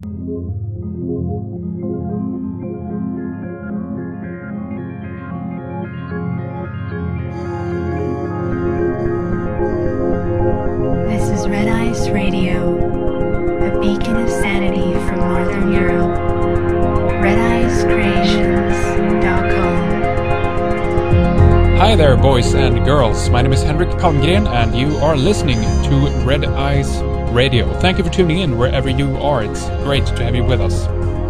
This is Red Ice Radio, a beacon of sanity from Northern Europe. RedIceCreations.com. Hi there, boys and girls. My name is Henrik Palmgren, and you are listening to Red Ice Radio. Thank you for tuning in wherever you are. It's great to have you with us.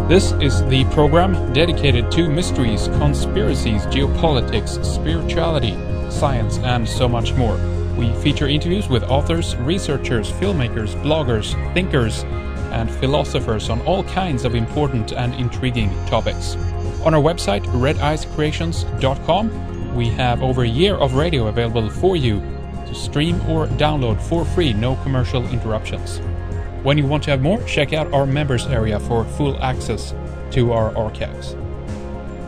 This is the program dedicated to mysteries, conspiracies, geopolitics, spirituality, science, and so much more. We feature interviews with authors, researchers, filmmakers, bloggers, thinkers, and philosophers on all kinds of important and intriguing topics. On our website, redicecreations.com, we have over a year of radio available for you to stream or download for free, no commercial interruptions. When you want to have more, check out our members area for full access to our archives.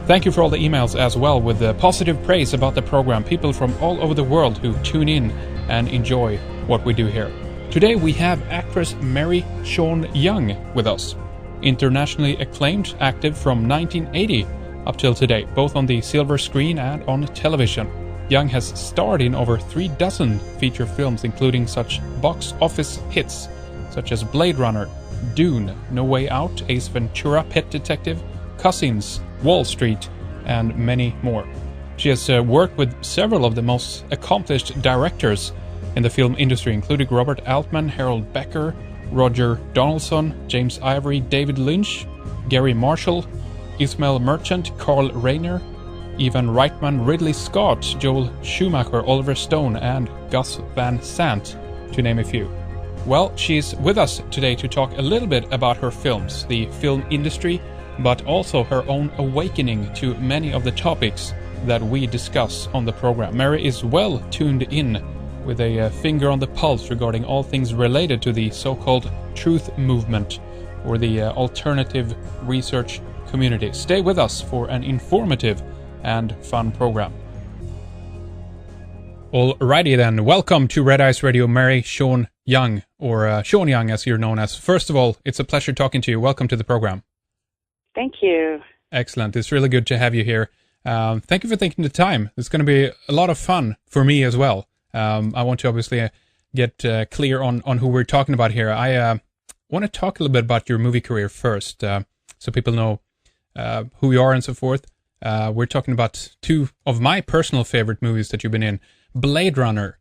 Thank you for all the emails as well with the positive praise about the program. People from all over the world who tune in and enjoy what we do here. Today we have actress Mary Sean Young with us. Internationally acclaimed, active from 1980 up till today, both on the silver screen and on television. Young has starred in over 3 dozen feature films, including such box office hits such as Blade Runner, Dune, No Way Out, Ace Ventura, Pet Detective, Cousins, Wall Street, and many more. She has worked with several of the most accomplished directors in the film industry, including Robert Altman, Harold Becker, Roger Donaldson, James Ivory, David Lynch, Gary Marshall, Ismail Merchant, Carl Reiner, Ivan Reitman, Ridley Scott, Joel Schumacher, Oliver Stone, and Gus Van Sant, to name a few. Well, she's with us today to talk a little bit about her films, the film industry, but also her own awakening to many of the topics that we discuss on the program. Mary is well tuned in with a finger on the pulse regarding all things related to the so-called truth movement or the alternative research community. Stay with us for an informative and fun program. Alrighty then, welcome to Red Ice Radio, Mary Sean Young, or Sean Young as you're known as. First of all, it's a pleasure talking to you. Welcome to the program. Thank you. Excellent. It's really good to have you here. Thank you for taking the time. It's going to be a lot of fun for me as well. I want to obviously get clear on who we're talking about here. I want to talk a little bit about your movie career first, so people know who you are and so forth. We're talking about 2 of my personal favorite movies that you've been in. Blade Runner,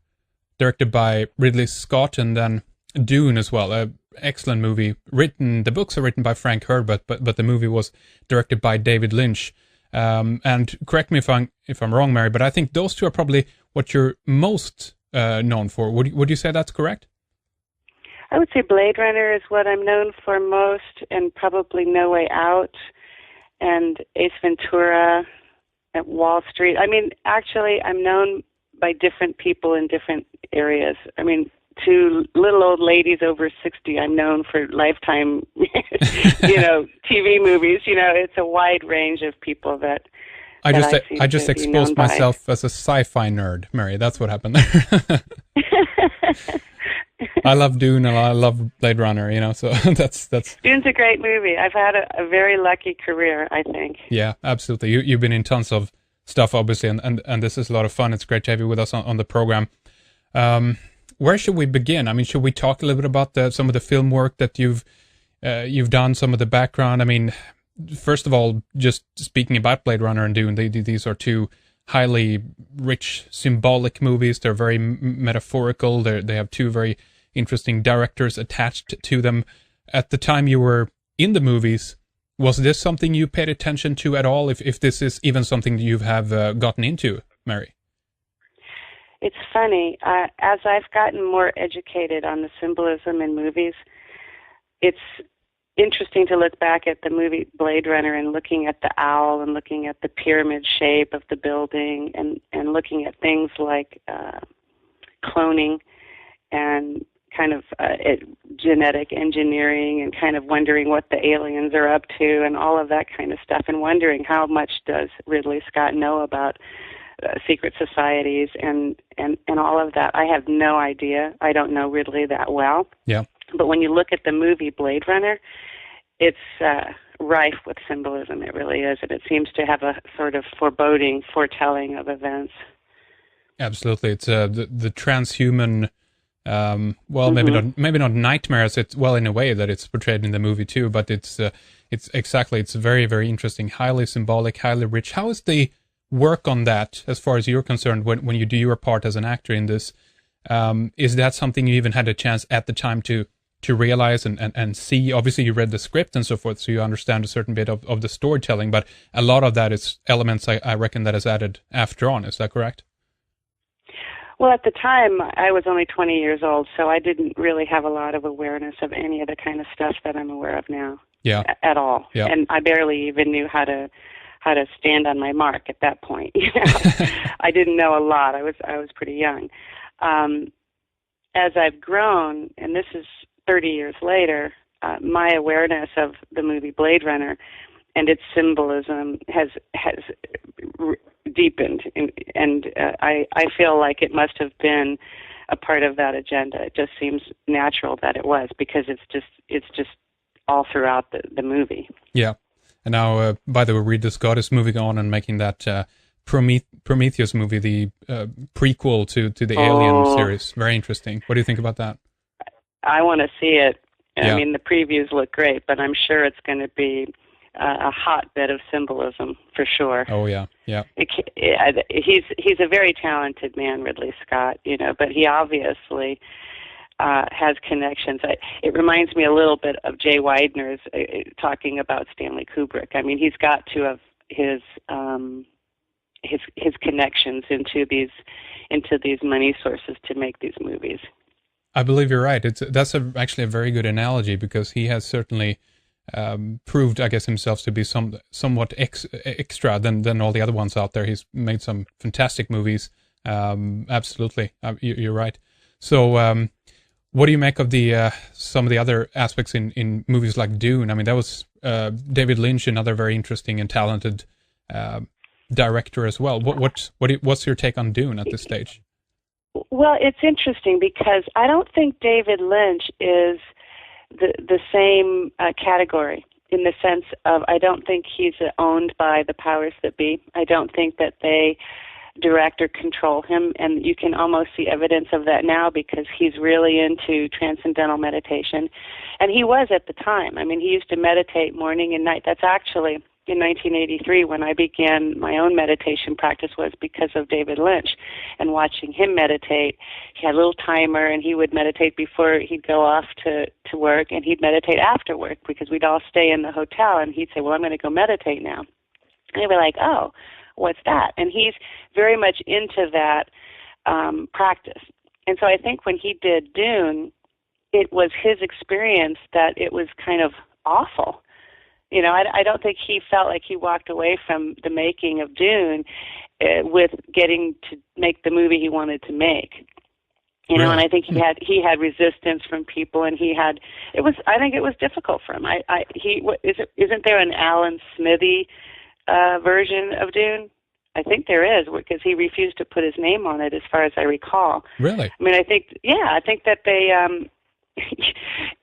directed by Ridley Scott, and then Dune as well. Excellent movie. The books are written by Frank Herbert, but the movie was directed by David Lynch. And correct me if I'm wrong, Mary, but I think those 2 are probably what you're most known for. Would you say that's correct? I would say Blade Runner is what I'm known for most, and probably No Way Out and Ace Ventura at Wall Street. I mean, actually, I'm known by different people in different areas. I mean, to little old ladies over 60, I'm known for Lifetime, TV movies. It's a wide range of people that I just exposed myself as a sci-fi nerd, Mary. That's what happened there. I love Dune and I love Blade Runner, so that's... Dune's a great movie. I've had a very lucky career, I think. Yeah, absolutely. You've been in tons of stuff, obviously, and this is a lot of fun. It's great to have you with us on the program. Where should we begin? I mean, should we talk a little bit about some of the film work that you've done, some of the background? I mean, first of all, just speaking about Blade Runner and Dune, these are 2 highly rich, symbolic movies. They're very metaphorical. They have 2 very interesting directors attached to them. At the time you were in the movies, was this something you paid attention to at all, if this is even something you have gotten into, Mary? It's funny. As I've gotten more educated on the symbolism in movies, it's interesting to look back at the movie Blade Runner and looking at the owl and looking at the pyramid shape of the building and looking at things like cloning and kind of genetic engineering and kind of wondering what the aliens are up to and all of that kind of stuff, and wondering how much does Ridley Scott know about secret societies and all of that. I have no idea. I don't know Ridley that well. Yeah. But when you look at the movie Blade Runner, rife with symbolism. It really is, and it seems to have a sort of foretelling of events. Absolutely, it's the transhuman. Maybe not nightmares. It's, well, in a way that it's portrayed in the movie too, but it's very, very interesting, highly symbolic, highly rich. How is the work on that, as far as you're concerned, when you do your part as an actor in this? Is that something you even had a chance at the time to realize and see? Obviously, you read the script and so forth, so you understand a certain bit of the storytelling, but a lot of that is elements I reckon that is added after on. Is that correct? Well, at the time, I was only 20 years old, so I didn't really have a lot of awareness of any of the kind of stuff that I'm aware of now. Yeah. At all. Yeah. And I barely even knew how to stand on my mark at that point. You know? I didn't know a lot. I was pretty young. As I've grown, and this is 30 years later, my awareness of the movie Blade Runner and its symbolism has deepened, and I feel like it must have been a part of that agenda. It just seems natural that it was, because it's just all throughout the movie. Yeah. And now, by the way, Ridley Scott is moving on and making that Prometheus movie, the prequel to the Alien series. Very interesting. What do you think about that? I want to see it. I mean, the previews look great, but I'm sure it's going to be a hotbed of symbolism for sure. Oh yeah, yeah. He's a very talented man, Ridley Scott. You know, but he obviously has connections. It reminds me a little bit of Jay Weidner's talking about Stanley Kubrick. I mean, he's got to have his connections into these money sources to make these movies. I believe you're right. That's actually a very good analogy, because he has certainly proved, I guess, himself to be somewhat extra than all the other ones out there. He's made some fantastic movies. Absolutely, you're right. So, what do you make of the some of the other aspects in movies like Dune? I mean, that was David Lynch, another very interesting and talented director as well. What's your take on Dune at this stage? Well, it's interesting because I don't think David Lynch is the same category, in the sense of, I don't think he's owned by the powers that be. I don't think that they direct or control him, and you can almost see evidence of that now, because he's really into transcendental meditation, and he was at the time. I mean, he used to meditate morning and night. That's actually in 1983 when I began my own meditation practice, was because of David Lynch and watching him meditate. He had a little timer, and he would meditate before he'd go off to work, and he'd meditate after work, because we'd all stay in the hotel, and he'd say, well, I'm going to go meditate now. And they'd be like, oh, what's that? And he's very much into that practice. And so I think when he did Dune, it was his experience that it was kind of awful. You know, I don't think he felt like he walked away from the making of Dune with getting to make the movie he wanted to make. You know, and I think he had resistance from people, and I think it was difficult for him. Isn't there an Alan Smithy version of Dune? I think there is, because he refused to put his name on it, as far as I recall. Really? I mean, I think that they,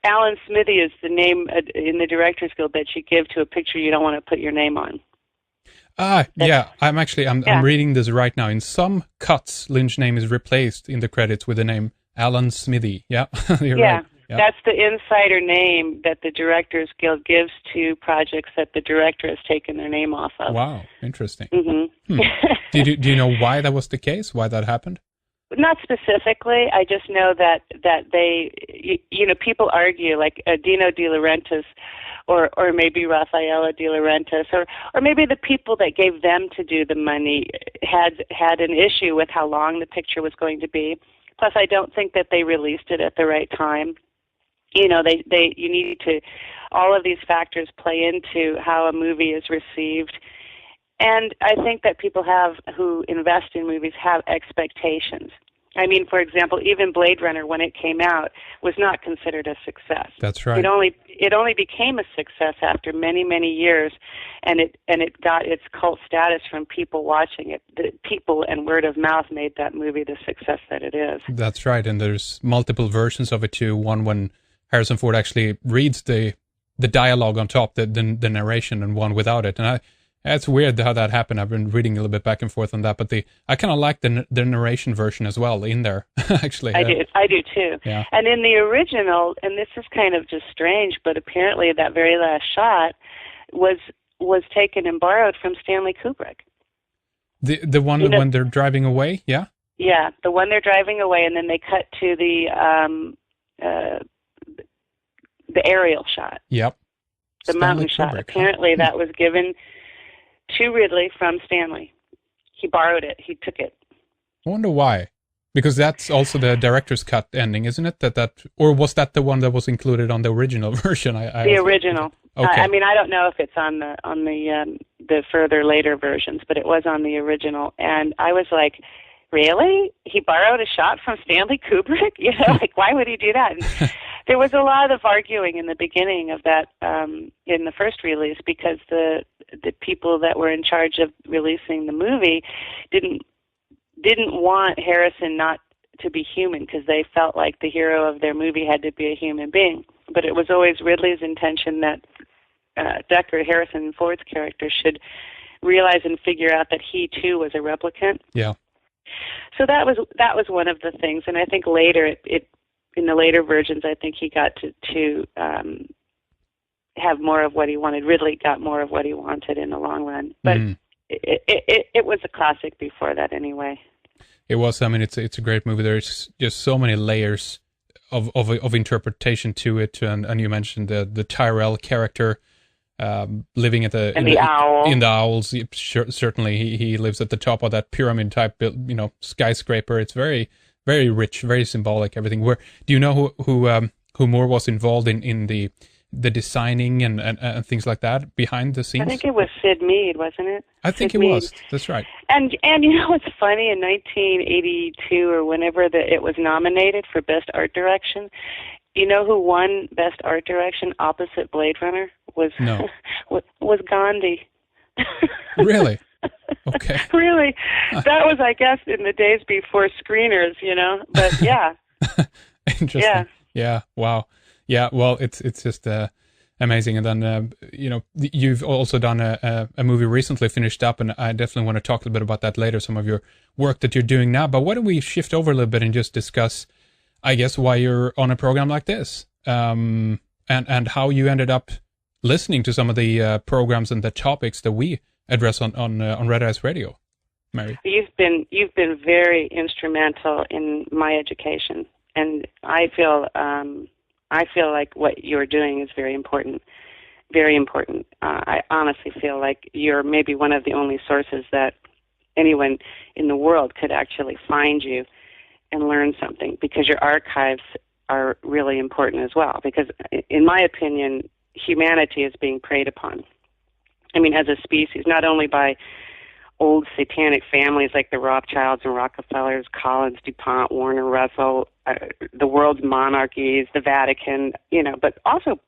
Alan Smithy is the name in the Directors Guild that you give to a picture you don't want to put your name on. Yeah, I'm reading this right now. In some cuts, Lynch's name is replaced in the credits with the name Alan Smithy. Yeah, you're right. Yeah. That's the insider name that the Directors Guild gives to projects that the director has taken their name off of. Wow, interesting. Mm-hmm. Do you know why that was the case? Why that happened? Not specifically. I just know that they, you know, people argue, like Dino De Laurentiis, or maybe Raffaella De Laurentiis, or maybe the people that gave them to do the money had an issue with how long the picture was going to be. Plus, I don't think that they released it at the right time. You know, you need to, all of these factors play into how a movie is received. And I think that people who invest in movies have expectations. I mean, for example, even Blade Runner, when it came out, was not considered a success. That's right. It only became a success after many, many years, and it got its cult status from people watching it. The people and word of mouth made that movie the success that it is. That's right, and there's multiple versions of it too. One when Harrison Ford actually reads the the dialogue on top, the narration, and one without it. And it's weird how that happened. I've been reading a little bit back and forth on that, but I kind of like the narration version as well in there. Actually, I do too. Yeah. And in the original, and this is kind of just strange, but apparently that very last shot was taken and borrowed from Stanley Kubrick. The one when they're driving away, yeah. Yeah, the one they're driving away, and then they cut to the aerial shot. Yep. The mountain shot. Apparently, that was given to Ridley from Stanley. He borrowed it. He took it. I wonder why. Because that's also the director's cut ending, isn't it? Or was that the one that was included on the original version? The original. Okay. I mean, I don't know if it's on the further later versions, but it was on the original, and I was like, really? He borrowed a shot from Stanley Kubrick? You know, like, why would he do that? And there was a lot of arguing in the beginning of that in the first release, because the people that were in charge of releasing the movie didn't want Harrison not to be human, because they felt like the hero of their movie had to be a human being. But it was always Ridley's intention that Deckard, Harrison Ford's character, should realize and figure out that he too was a replicant. Yeah. So that was one of the things, and I think later it in the later versions, I think he got to have more of what he wanted. Ridley got more of what he wanted in the long run, but it was a classic before that anyway. It was. I mean, it's a great movie. There's just so many layers of interpretation to it, and you mentioned the Tyrell character living at in the owls. Certainly, he lives at the top of that pyramid type, skyscraper. It's very, very rich, very symbolic. Everything. Where do you know who more was involved in the designing and things like that behind the scenes? I think it was Sid Mead, wasn't it? I think it was. That's right. And you know what's funny? In 1982 or whenever it was nominated for Best Art Direction, you know who won Best Art Direction opposite Blade Runner? Was Gandhi. Really? Okay. Really? That was, I guess, in the days before screeners, But yeah. Interesting. Yeah. Wow. Yeah, well, it's just amazing. And then, you've also done a movie recently finished up, and I definitely want to talk a little bit about that later, some of your work that you're doing now. But why don't we shift over a little bit and just discuss, I guess, why you're on a program like this, and how you ended up listening to some of the programs and the topics that we address on Red Eyes Radio, Mary. You've been very instrumental in my education, and I feel like what you're doing is very important. Very important. I honestly feel like you're maybe one of the only sources that anyone in the world could actually find you and learn something, because your archives are really important as well. Because in my opinion, humanity is being preyed upon. I mean, as a species, not only by old satanic families like the Rothschilds and Rockefellers, Collins, DuPont, Warner, Russell, the world's monarchies, the Vatican, but also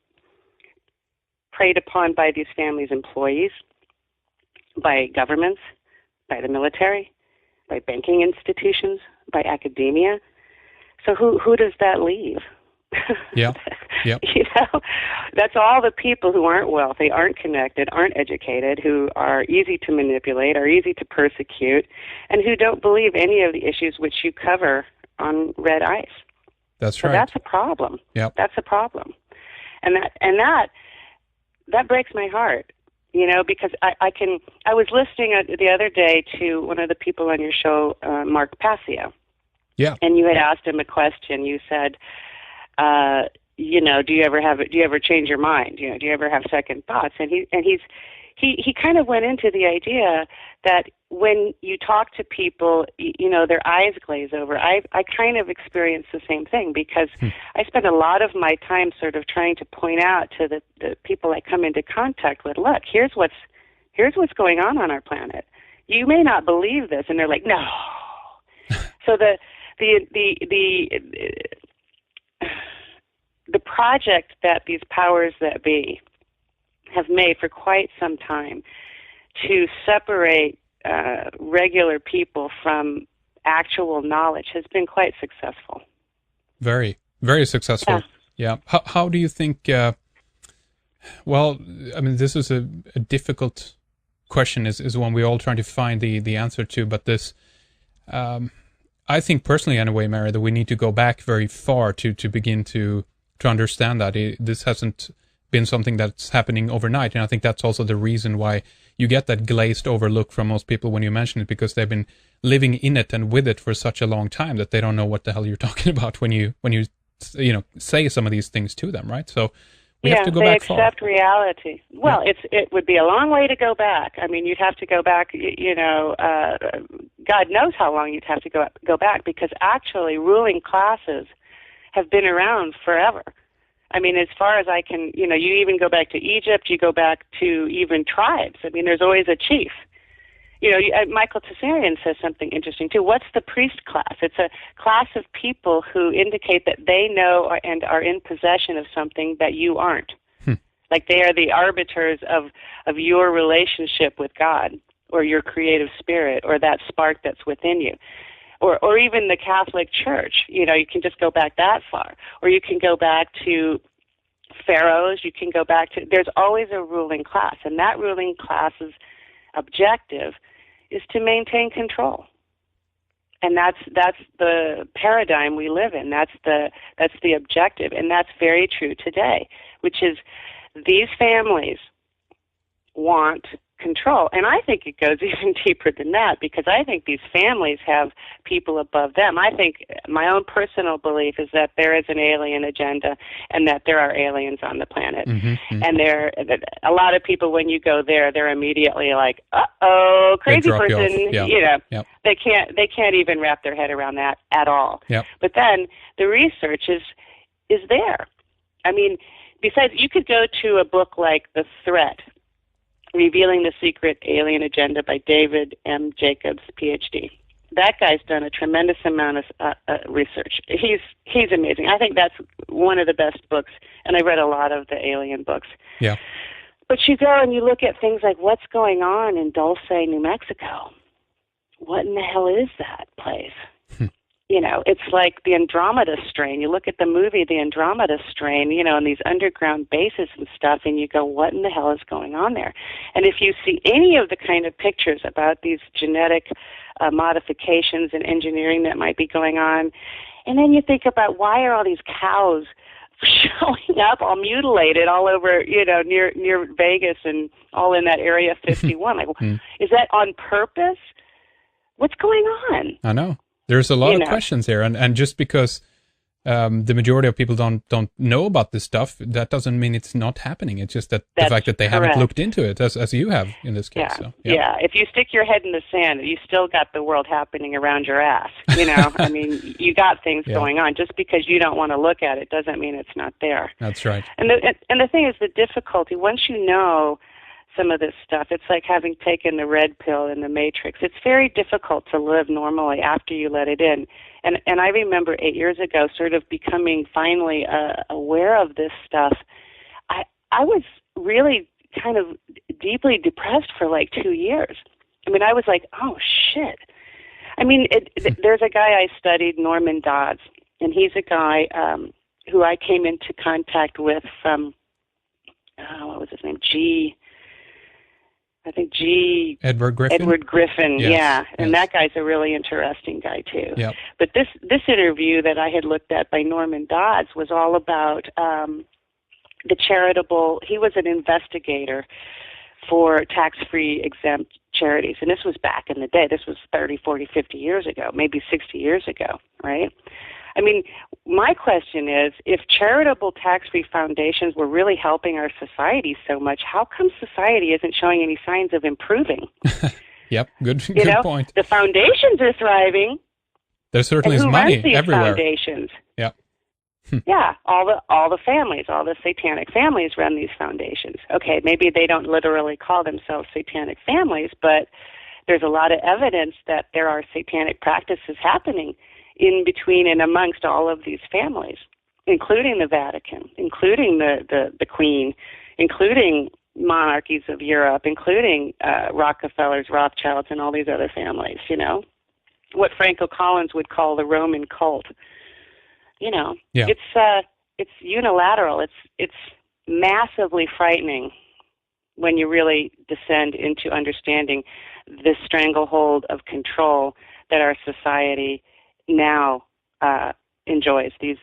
preyed upon by these families' employees, by governments, by the military, by banking institutions, by academia. So who does that leave? Yeah. Yep. That's all the people who aren't wealthy, aren't connected, aren't educated, who are easy to manipulate, are easy to persecute, and who don't believe any of the issues which you cover on Red Ice. That's right. So that's a problem. Yep. That's a problem. And that breaks my heart, because I was listening the other day to one of the people on your show, Mark Passio. Yeah. And you had asked him a question. You said, do you ever change your mind? Do you ever have second thoughts? And he kind of went into the idea that when you talk to people, their eyes glaze over. I kind of experienced the same thing, because I spend a lot of my time sort of trying to point out to the people I come into contact with, look, here's what's going on our planet. You may not believe this, and they're like, no. So the project that these powers that be have made for quite some time to separate regular people from actual knowledge has been quite successful. Very, very successful. Yeah. How do you think Well, I mean, this is a difficult question, is one we're all trying to find the answer to. But this, I think personally, anyway, Mary, that we need to go back very far to begin to understand that this hasn't been something that's happening overnight. And I think that's also the reason why you get that glazed over look from most people when you mention it, because they've been living in it and with it for such a long time that they don't know what the hell you're talking about when you say some of these things to them, right? So we have to go back far. They accept reality. Well, it would be a long way to go back. I mean, you'd have to go back, God knows how long you'd have to go back, because actually ruling classes have been around forever. I mean, as far as I can, you even go back to Egypt, you go back to even tribes. I mean, there's always a chief. Michael Tsarian says something interesting, too. What's the priest class? It's a class of people who indicate that they know and are in possession of something that you aren't. Like they are the arbiters of your relationship with God or your creative spirit or that spark that's within you. Or even the Catholic Church. You can just go back that far. Or you can go back to pharaohs. You can go back to... There's always a ruling class, and that ruling class's objective is to maintain control. And that's the paradigm we live in. That's the objective, and that's very true today, which is these families want control. And I think it goes even deeper than that, because I think these families have people above them. I think my own personal belief is that there is an alien agenda and that there are aliens on the planet. And a lot of people, when you go there, they're immediately like, uh-oh, crazy person. They can't even wrap their head around that at all. But then the research is there. I mean, besides, you could go to a book like The Threat, Revealing the Secret Alien Agenda by David M. Jacobs, Ph.D. That guy's done a tremendous amount of research. He's amazing. I think that's one of the best books, and I read a lot of the alien books. But you go and you look at things like what's going on in Dulce, New Mexico. What in the hell is that place? It's like the Andromeda Strain. You look at the movie The Andromeda Strain, and these underground bases and stuff, and you go, what in the hell is going on there? And if you see any of the kind of pictures about these genetic modifications and engineering that might be going on, and then you think about why are all these cows showing up all mutilated all over, near Vegas and all in that Area 51. Is that on purpose? What's going on? I know. There's a lot of questions here, and just because the majority of people don't know about this stuff, that doesn't mean it's not happening. It's just that the fact that they haven't looked into it, as you have in this case. If you stick your head in the sand, you still got the world happening around your ass. I mean, you got things going on. Just because you don't want to look at it doesn't mean it's not there. That's right. And the thing is, the difficulty, once you know some of this stuff, it's like having taken the red pill in the Matrix. It's very difficult to live normally after you let it in. And I remember 8 years ago sort of becoming finally aware of this stuff. I was really kind of deeply depressed for like 2 years. I mean, I was like, oh, shit. I mean, there's a guy I studied, Norman Dodds, and he's a guy who I came into contact with from, what was his name, Edward Griffin. Edward Griffin, yes. And that guy's a really interesting guy too. Yep. But this interview that I had looked at by Norman Dodds was all about the charitable. He was an investigator for tax-free exempt charities, and this was back in the day. This was 30, 40, 50 years ago, maybe 60 years ago, right? I mean, my question is, if charitable tax-free foundations were really helping our society so much, how come society isn't showing any signs of improving? Good point. The foundations are thriving. There certainly is money everywhere. Foundations? Yeah, all the families, all the satanic families run these foundations. Okay, maybe they don't literally call themselves satanic families, but there's a lot of evidence that there are satanic practices happening in between and amongst all of these families, including the Vatican, including the Queen, including monarchies of Europe, including Rockefellers, Rothschilds, and all these other families, what Franco Collins would call the Roman cult. It's unilateral. It's massively frightening when you really descend into understanding this stranglehold of control that our society now enjoys. These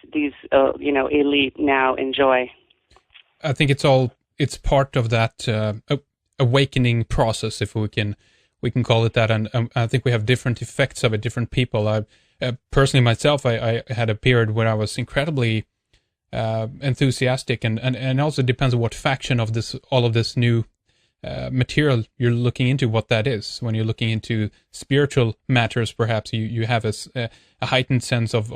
elite now enjoy. I think it's part of that awakening process, if we can call it that, and I think we have different effects of it, different people. I personally myself, I had a period where I was incredibly enthusiastic, and also depends on what faction of all of this new material you're looking into, what that is. When you're looking into spiritual matters, perhaps you have a heightened sense of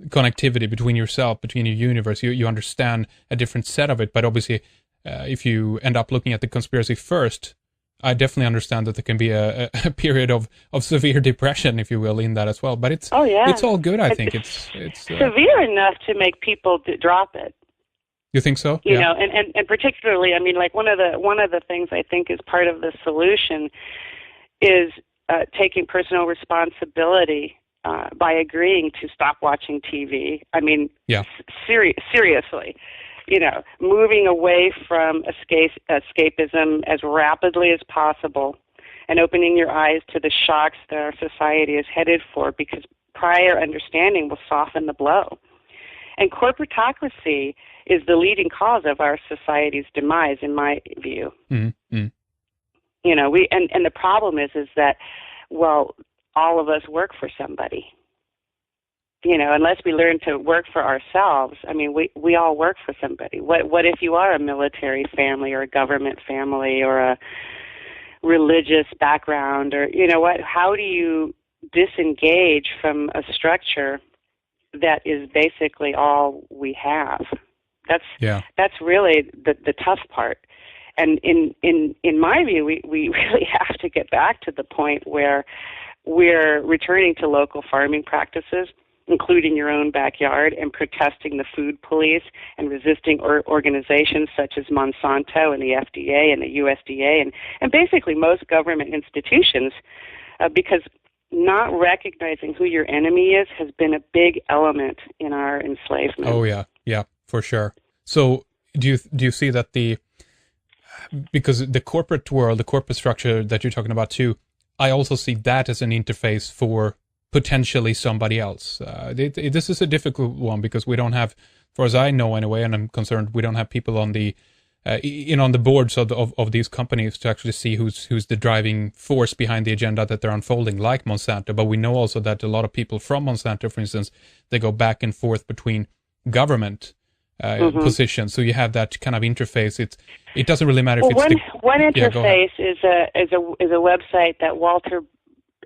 connectivity between yourself, between your universe. You understand a different set of it. But obviously, if you end up looking at the conspiracy first, I definitely understand that there can be a period of severe depression, if you will, in that as well. But it's all good. I think it's severe enough to make people drop it. You think so? You know, and particularly, I mean, like one of the things I think is part of the solution is taking personal responsibility by agreeing to stop watching TV. I mean, seriously, you know, moving away from escapism as rapidly as possible and opening your eyes to the shocks that our society is headed for, because prior understanding will soften the blow. And corporatocracy is the leading cause of our society's demise, in my view. Mm-hmm. You know, and the problem is that, well, all of us work for somebody. You know, unless we learn to work for ourselves, I mean, we all work for somebody. What if you are a military family or a government family or a religious background, or, you know what, how do you disengage from a structure that is basically all we have? That's really the tough part. And in my view, we really have to get back to the point where we're returning to local farming practices, including your own backyard, and protesting the food police and resisting organizations such as Monsanto and the FDA and the USDA and basically most government institutions, because not recognizing who your enemy is has been a big element in our enslavement. Oh yeah, for sure. So do you see that because the corporate world, the corporate structure that you're talking about too, I also see that as an interface for potentially somebody else. This is a difficult one because we don't have, as far as I know anyway, and I'm concerned, we don't have people on the on the boards of these companies to actually see who's the driving force behind the agenda that they're unfolding, like Monsanto. But we know also that a lot of people from Monsanto, for instance, they go back and forth between government positions. So you have that kind of interface. It doesn't really matter if it's one interface is a website that Walter,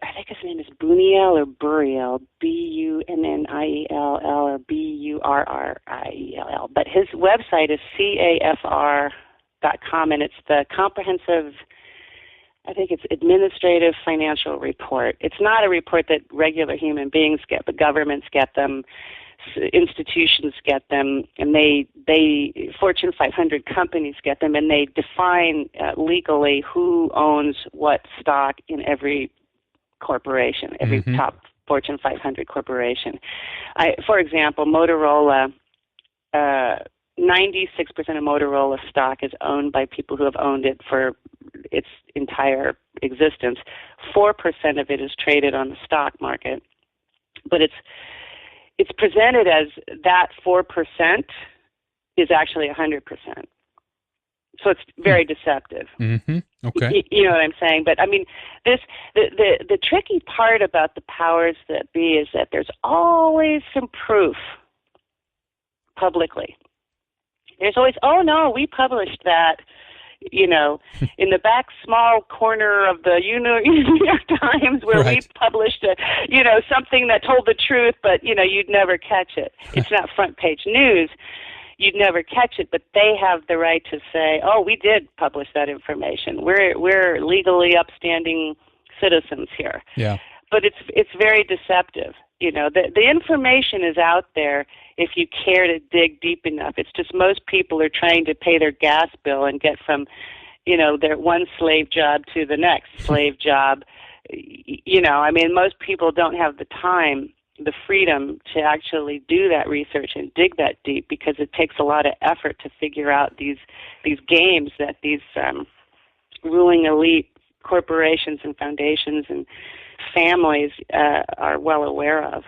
I think his name is Buniel or Buriel, Bunniell or Burriell. But his website is CAFR.com, and it's the comprehensive, I think it's administrative financial report. It's not a report that regular human beings get, but governments get them, institutions get them, and they Fortune 500 companies get them, and they define legally who owns what stock in every corporation, every top Fortune 500 corporation. For example, Motorola, 96% of Motorola stock is owned by people who have owned it for its entire existence. 4% of it is traded on the stock market, but it's presented as that 4% is actually 100%. So it's very deceptive. Mm-hmm. Okay. You know what I'm saying? But I mean, the tricky part about the powers that be is that there's always some proof publicly. There's always, oh no, we published that, you know, in the back small corner of the New York Times where we published something that told the truth, but you'd never catch it. It's not front page news. You'd never catch it, but they have the right to say, "Oh, we did publish that information. We're legally upstanding citizens here." Yeah. But it's very deceptive. The information is out there if you care to dig deep enough. It's just most people are trying to pay their gas bill and get from, their one slave job to the next slave job. I mean, most people don't have the time the freedom to actually do that research and dig that deep, because it takes a lot of effort to figure out these games that these ruling elite corporations and foundations and families are well aware of.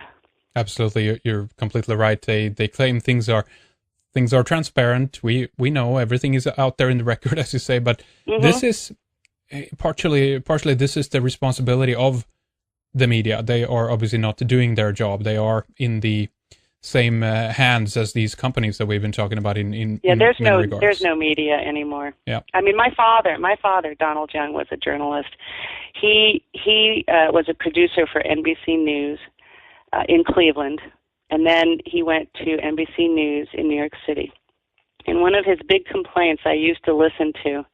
Absolutely, you're completely right. They claim things are transparent. We know everything is out there in the record, as you say. But this is partially this is the responsibility of the media. They are obviously not doing their job. They are in the same hands as these companies that we've been talking about in there's many regards. There's no media anymore. Yeah. I mean, my father, Donald Young, was a journalist. He was a producer for NBC News in Cleveland, and then he went to NBC News in New York City. And one of his big complaints I used to listen to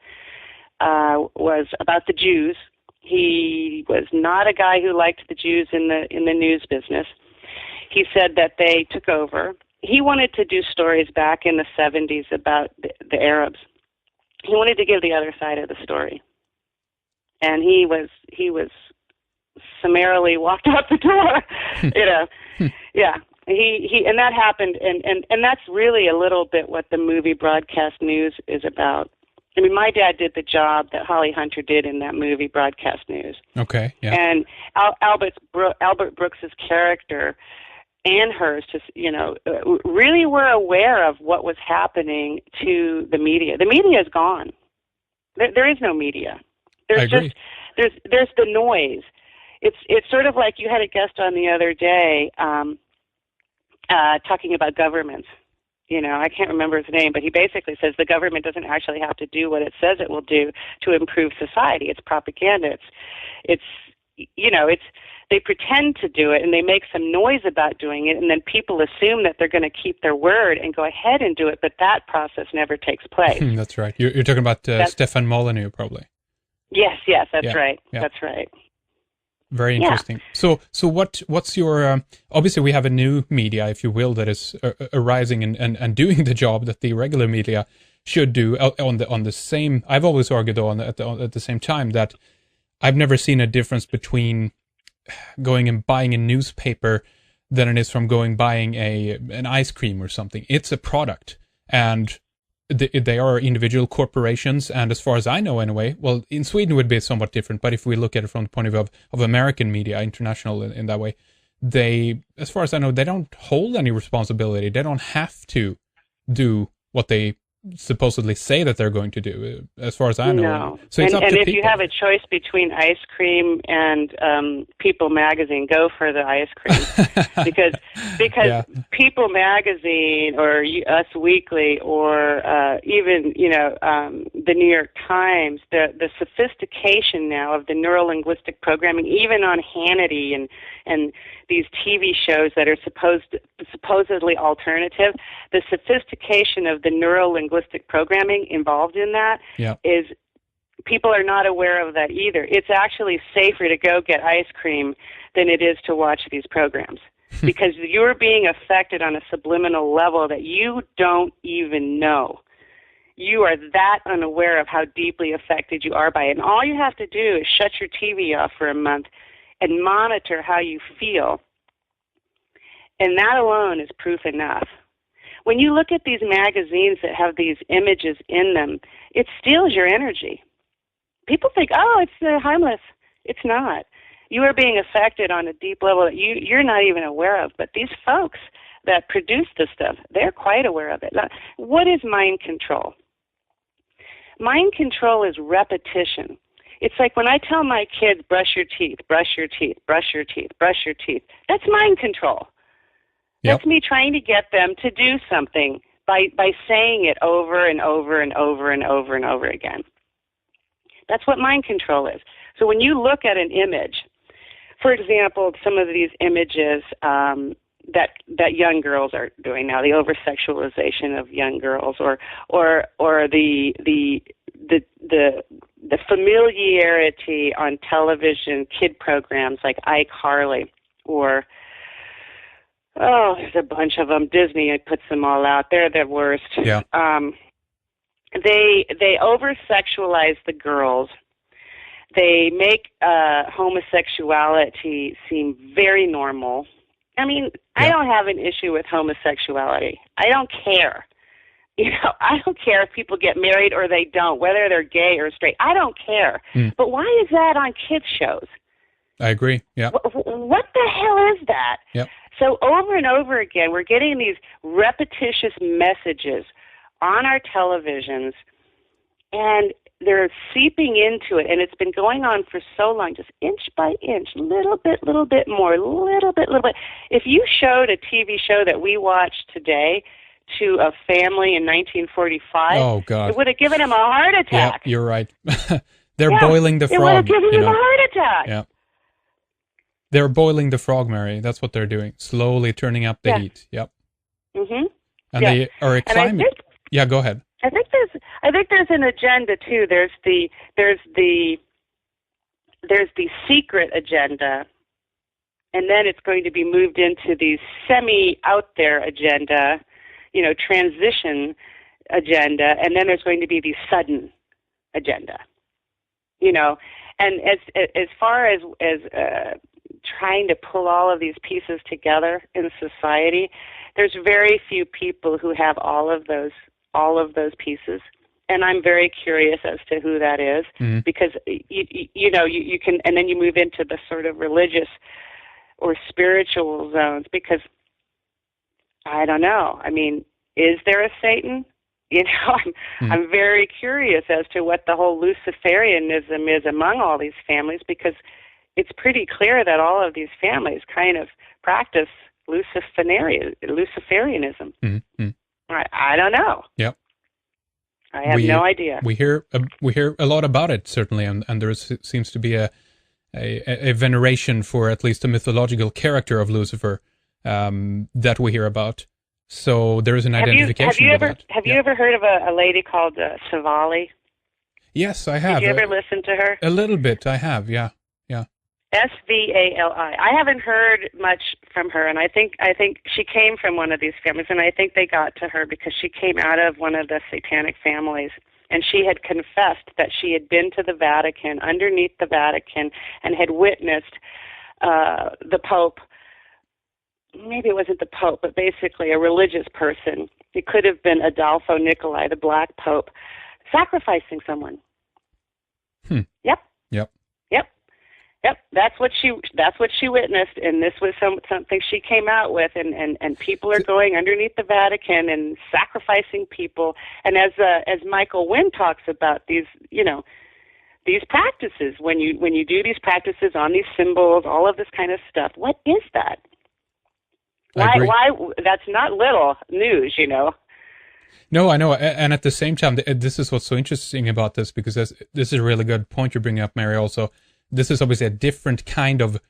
was about the Jews. He was not a guy who liked the Jews in the news business. He said that they took over. He wanted to do stories back in the 70s about the Arabs. He wanted to give the other side of the story. And he was summarily walked out the door, Yeah. He and that happened, and that's really a little bit what the movie broadcast news is about. I mean, my dad did the job that Holly Hunter did in that movie broadcast news. Okay, yeah. And Albert Brooks's character and hers, really were aware of what was happening to the media. The media is gone. There is no media. I agree. There's the noise. It's sort of like you had a guest on the other day talking about governments. I can't remember his name, but he basically says the government doesn't actually have to do what it says it will do to improve society. It's propaganda. It's they pretend to do it, and they make some noise about doing it, and then people assume that they're going to keep their word and go ahead and do it, but that process never takes place. That's right. You're talking about Stefan Molyneux, probably. Yes, that's right. Yeah. That's right. Very interesting. Yeah. So what's your obviously we have a new media, if you will, that is arising and doing the job that the regular media should do on the same. I've always argued though at the same time that I've never seen a difference between going and buying a newspaper than it is from buying an ice cream or something. It's a product, and they are individual corporations, and as far as I know anyway, well, in Sweden it would be somewhat different, but if we look at it from the point of view of American media, international in that way, they, as far as I know, they don't hold any responsibility. They don't have to do what they supposedly say that they're going to do, as far as I know. No. So it's up to if people. You have a choice between ice cream and People Magazine, go for the ice cream because yeah. People Magazine or Us Weekly or even the New York Times, the sophistication now of the neuro-linguistic programming, even on Hannity and these TV shows that are supposedly alternative, the sophistication of the neuro-linguistic programming involved in that is people are not aware of that either. It's actually safer to go get ice cream than it is to watch these programs because you're being affected on a subliminal level that you don't even know. You are that unaware of how deeply affected you are by it. And all you have to do is shut your TV off for a month and monitor how you feel. And that alone is proof enough. When you look at these magazines that have these images in them, it steals your energy. People think, it's harmless. It's not. You are being affected on a deep level that you're not even aware of. But these folks that produce this stuff, they're quite aware of it. Now, what is mind control? Mind control is repetition. It's like when I tell my kids, brush your teeth, brush your teeth, brush your teeth, brush your teeth. That's mind control. That's me trying to get them to do something by saying it over and over and over and over and over again. That's what mind control is. So when you look at an image, for example, some of these images that young girls are doing now, the over-sexualization of young girls, or the familiarity on television kid programs like iCarly, or there's a bunch of them. Disney puts them all out. They're the worst. Yeah. They over-sexualize the girls. They make homosexuality seem very normal. I mean, Yeah. I don't have an issue with homosexuality. I don't care. I don't care if people get married or they don't, whether they're gay or straight. I don't care. But why is that on kids' shows? I agree. Yeah. What the hell is that? Yep. So over and over again, we're getting these repetitious messages on our televisions, and they're seeping into it, and it's been going on for so long, just inch by inch, little bit more, little bit. If you showed a TV show that we watched today to a family in 1945, oh God, it would have given them a heart attack. Yeah, you're right. They're boiling the frog. It would have given them a heart attack. Yeah. They're boiling the frog, Mary. That's what they're doing. Slowly turning up the heat. Yep. Mm-hmm. And they are climbing. Yeah, go ahead. I think there's an agenda too. There's the secret agenda, and then it's going to be moved into the semi out there agenda, transition agenda, and then there's going to be the sudden agenda. And as far as trying to pull all of these pieces together in society, there's very few people who have all of those pieces, and I'm very curious as to who that is, because you can, and then you move into the sort of religious or spiritual zones, because I don't know. I mean, is there a Satan? I'm very curious as to what the whole Luciferianism is among all these families, because it's pretty clear that all of these families kind of practice Luciferianism. I don't know. Yep. I have no idea. We hear a lot about it, certainly, and there seems to be a veneration for at least a mythological character of Lucifer that we hear about. So there is an identification with that. Have you ever heard of a lady called SVA Li? Yes, I have. Did you ever listen to her? A little bit, I have, yeah. SVA Li. I haven't heard much from her, and I think she came from one of these families, and I think they got to her because she came out of one of the satanic families, and she had confessed that she had been to the Vatican, underneath the Vatican, and had witnessed the Pope. Maybe it wasn't the Pope, but basically a religious person. It could have been Adolfo Nicolai, the Black Pope, sacrificing someone. Yep. That's what she witnessed, and this was something she came out with, and people are going underneath the Vatican and sacrificing people. And as Michael Wynn talks about these practices, when you do these practices on these symbols, all of this kind of stuff, what is that? Why that's not little news, No, I know, and at the same time, this is what's so interesting about this, because this is a really good point you're bringing up, Mary, also. This is obviously a different kind of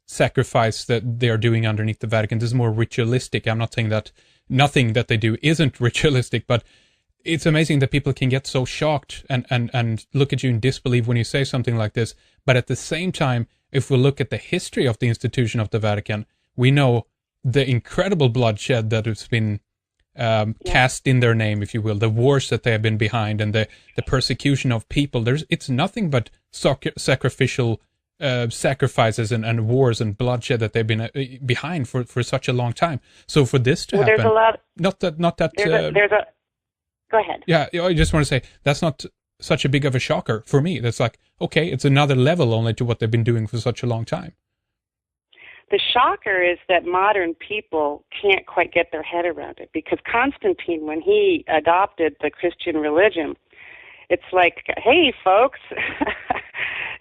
sacrifice that they are doing underneath the Vatican. This is more ritualistic. I'm not saying that nothing that they do isn't ritualistic, but it's amazing that people can get so shocked and look at you in disbelief when you say something like this. But at the same time, if we look at the history of the institution of the Vatican, we know the incredible bloodshed that has been cast in their name, if you will, the wars that they have been behind, and the persecution of people. It's nothing but sacrificial sacrifices and wars and bloodshed that they've been behind for such a long time. So for this to happen, there's a lot. Go ahead. Yeah, I just want to say that's not such a big of a shocker for me. That's like, okay, it's another level only to what they've been doing for such a long time. The shocker is that modern people can't quite get their head around it, because Constantine, when he adopted the Christian religion, it's like, hey, folks,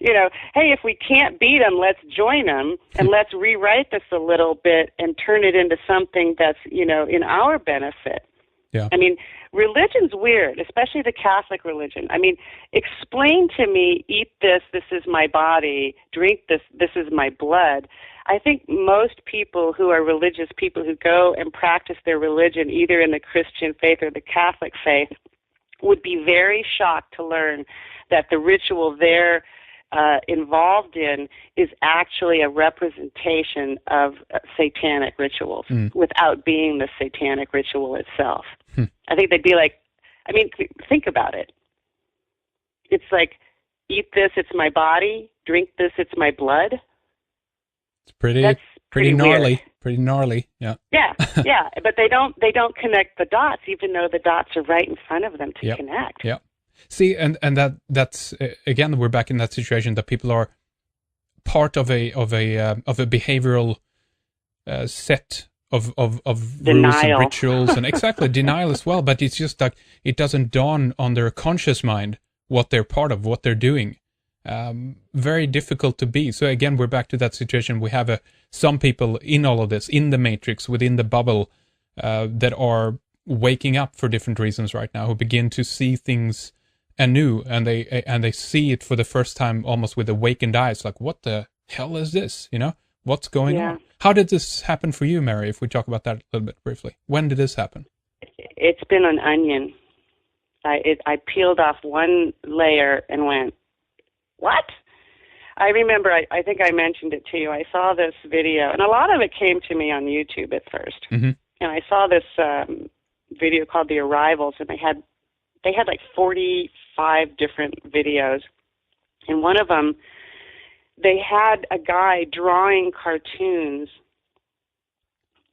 hey, if we can't beat them, let's join them, and let's rewrite this a little bit and turn it into something that's, in our benefit. Yeah. I mean, religion's weird, especially the Catholic religion. I mean, explain to me, eat this is my body, drink this is my blood. I think most people who are religious people who go and practice their religion, either in the Christian faith or the Catholic faith, would be very shocked to learn that the ritual they're involved in is actually a representation of satanic rituals without being the satanic ritual itself. I think they'd be like, think about it. It's like, eat this, it's my body, drink this, it's my blood. It's pretty gnarly. Weird. pretty gnarly. Yeah. Yeah, yeah, but they don't connect the dots, even though the dots are right in front of them to connect. Yeah. See, and that's again, we're back in that situation that people are part of a behavioral set of rules and rituals, and exactly denial as well. But it's just like it doesn't dawn on their conscious mind what they're part of, what they're doing. Very difficult to be. So again, we're back to that situation. We have some people in all of this, in the matrix, within the bubble, that are waking up for different reasons right now, who begin to see things anew, and they see it for the first time almost with awakened eyes, like, what the hell is this? What's going on? How did this happen for you, Mary, if we talk about that a little bit briefly? When did this happen? It's been an onion. I peeled off one layer and went, what? I remember, I think I mentioned it to you. I saw this video, and a lot of it came to me on YouTube at first. Mm-hmm. And I saw this video called The Arrivals, and they had like 45 different videos. And one of them, they had a guy drawing cartoons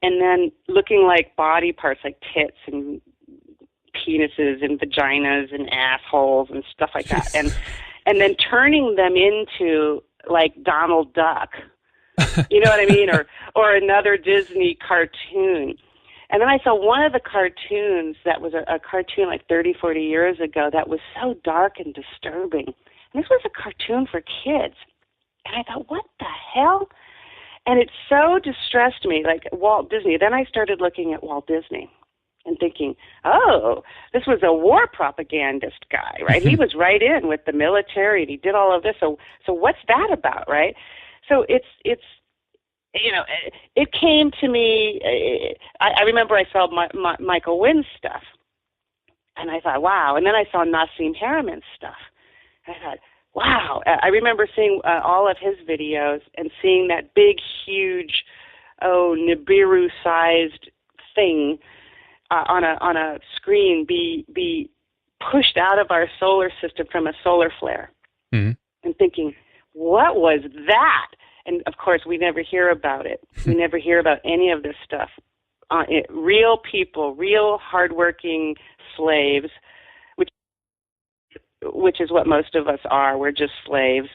and then looking like body parts, like tits and penises and vaginas and assholes and stuff like that. And then turning them into like Donald Duck. You know what I mean? Or another Disney cartoon. And then I saw one of the cartoons that was a cartoon like 30, 40 years ago that was so dark and disturbing. And this was a cartoon for kids. And I thought, what the hell? And it so distressed me, like Walt Disney. Then I started looking at Walt Disney and thinking, oh, this was a war propagandist guy, right? He was right in with the military, and he did all of this. So what's that about, right? So it's it came to me. I remember I saw Michael Wynn's stuff, and I thought, wow. And then I saw Nassim Harameyn's stuff. I thought, wow. I remember seeing all of his videos and seeing that big, huge, Nibiru-sized thing on a screen be pushed out of our solar system from a solar flare. Mm-hmm. And thinking, what was that? And, of course, we never hear about it. We never hear about any of this stuff. Real people, real hardworking slaves, which is what most of us are. We're just slaves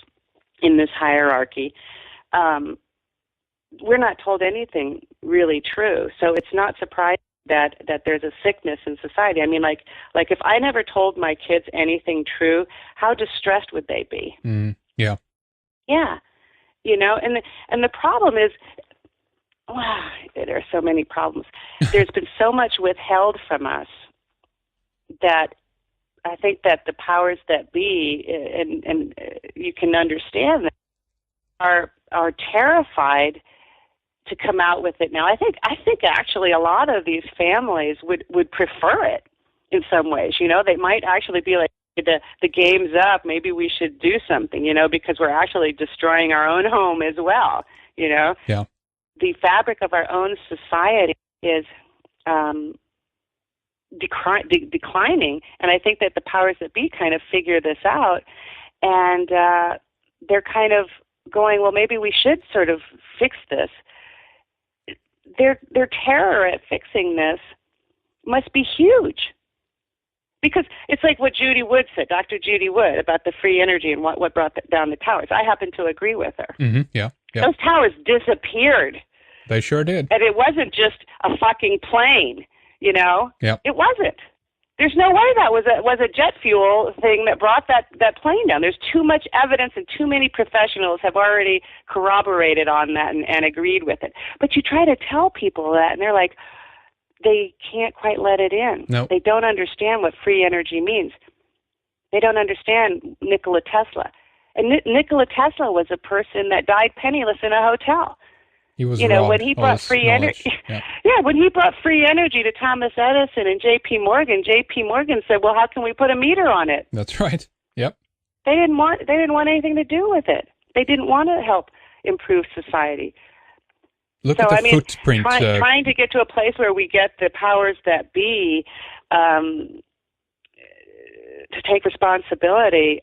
in this hierarchy. We're not told anything really true. So it's not surprising that there's a sickness in society. I mean, like if I never told my kids anything true, how distressed would they be? Yeah. Yeah. And the problem is, there are so many problems. There's been so much withheld from us that I think that the powers that be, and you can understand that, are terrified to come out with it now. I think actually a lot of these families would prefer it in some ways. They might actually be like, the game's up, maybe we should do something, because we're actually destroying our own home as well, Yeah. The fabric of our own society is declining, and I think that the powers that be kind of figure this out, and they're kind of going, well, maybe we should sort of fix this. Their terror at fixing this must be huge. Because it's like what Judy Wood said, Dr. Judy Wood, about the free energy and what brought down the towers. I happen to agree with her. Mm-hmm. Yeah. Those towers disappeared. They sure did. And it wasn't just a fucking plane, Yeah. It wasn't. There's no way that was a jet fuel thing that brought that plane down. There's too much evidence, and too many professionals have already corroborated on that and agreed with it. But you try to tell people that, and they're like, they can't quite let it in. Nope. They don't understand what free energy means. They don't understand Nikola Tesla. And Nikola Tesla was a person that died penniless in a hotel. He was when he brought free energy. Yeah, when he brought free energy to Thomas Edison and J.P. Morgan said, "Well, how can we put a meter on it?" That's right. Yep. They didn't want anything to do with it. They didn't want to help improve society. Look at the footprint. Trying to get to a place where we get the powers that be to take responsibility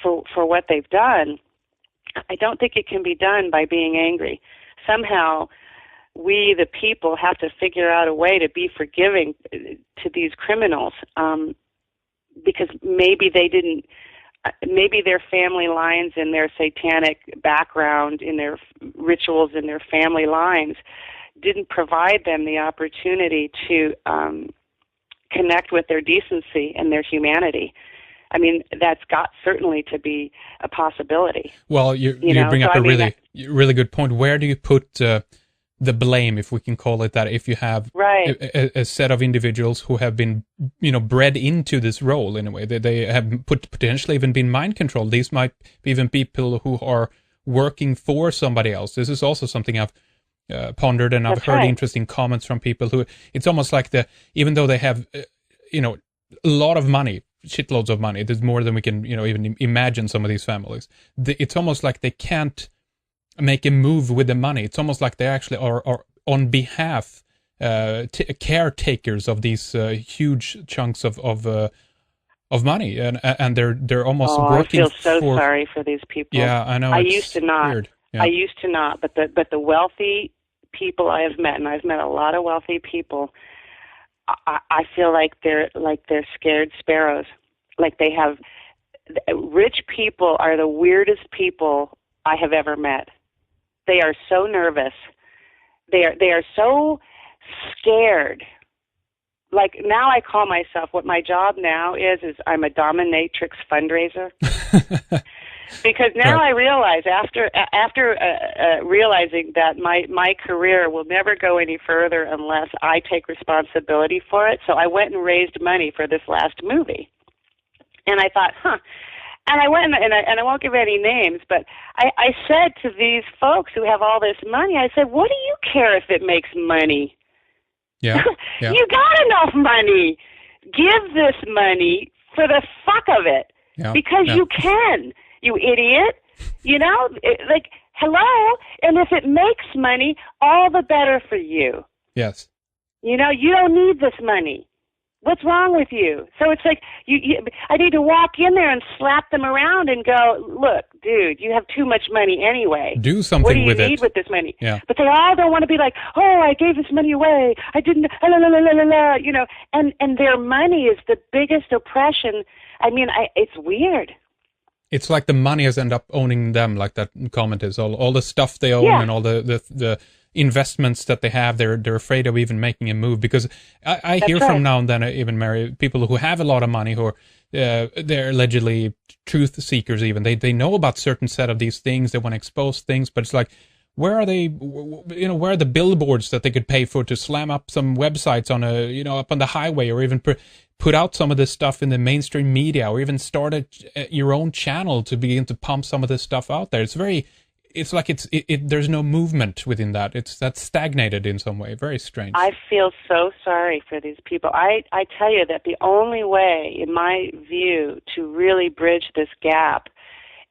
for what they've done. I don't think it can be done by being angry. Somehow we, the people, have to figure out a way to be forgiving to these criminals, because maybe they didn't, maybe their family lines and their satanic background in their rituals in their family lines didn't provide them the opportunity to connect with their decency and their humanity. I mean, that's got certainly to be a possibility. Well, you bring up a really good point. Where do you put the blame, if we can call it that, if you have a set of individuals who have been, bred into this role in a way? They have potentially even been mind controlled. These might be even people who are working for somebody else. This is also something I've pondered, and I've heard interesting comments from people who, it's almost like even though they have, a lot of money, shitloads of money, there's more than we can, even imagine some of these families. It's almost like they can't make a move with the money. It's almost like they actually are on behalf, caretakers of these huge chunks of money, and they're almost working. I feel so sorry for these people. Yeah, I know. I used to not. Weird. Yeah. I used to not, but the wealthy people I have met, and I've met a lot of wealthy people, I feel like they're scared sparrows. Like they have, rich people are the weirdest people I have ever met. They are so nervous. They are so scared. Like now I call myself, what my job now is I'm a dominatrix fundraiser. Because now I realize, after realizing that my career will never go any further unless I take responsibility for it, so I went and raised money for this last movie. And I thought, and I went and I won't give any names, but I said to these folks who have all this money, I said, what do you care if it makes money? Yeah. You got enough money. Give this money for the fuck of it, because you can. You idiot. Hello? And if it makes money, all the better for you. Yes. You don't need this money. What's wrong with you? So it's like, I need to walk in there and slap them around and go, look, dude, you have too much money anyway. Do something with it. What do you need with this money? Yeah. But they all don't want to be like, oh, I gave this money away. I didn't, and their money is the biggest oppression. I mean, it's weird. It's like the money has ended up owning them, like that comment is. All the stuff they own and all the investments that they have, they're afraid of even making a move. Because I hear from now and then, even Mary, people who have a lot of money who are they're allegedly truth seekers. Even they know about certain set of these things. They want to expose things, but it's like, where are they? Where are the billboards that they could pay for to slam up some websites on up on the highway, or even put out some of this stuff in the mainstream media, or even start your own channel to begin to pump some of this stuff out there? It's like there's no movement within that. That's stagnated in some way. Very strange. I feel so sorry for these people. I tell you that the only way, in my view, to really bridge this gap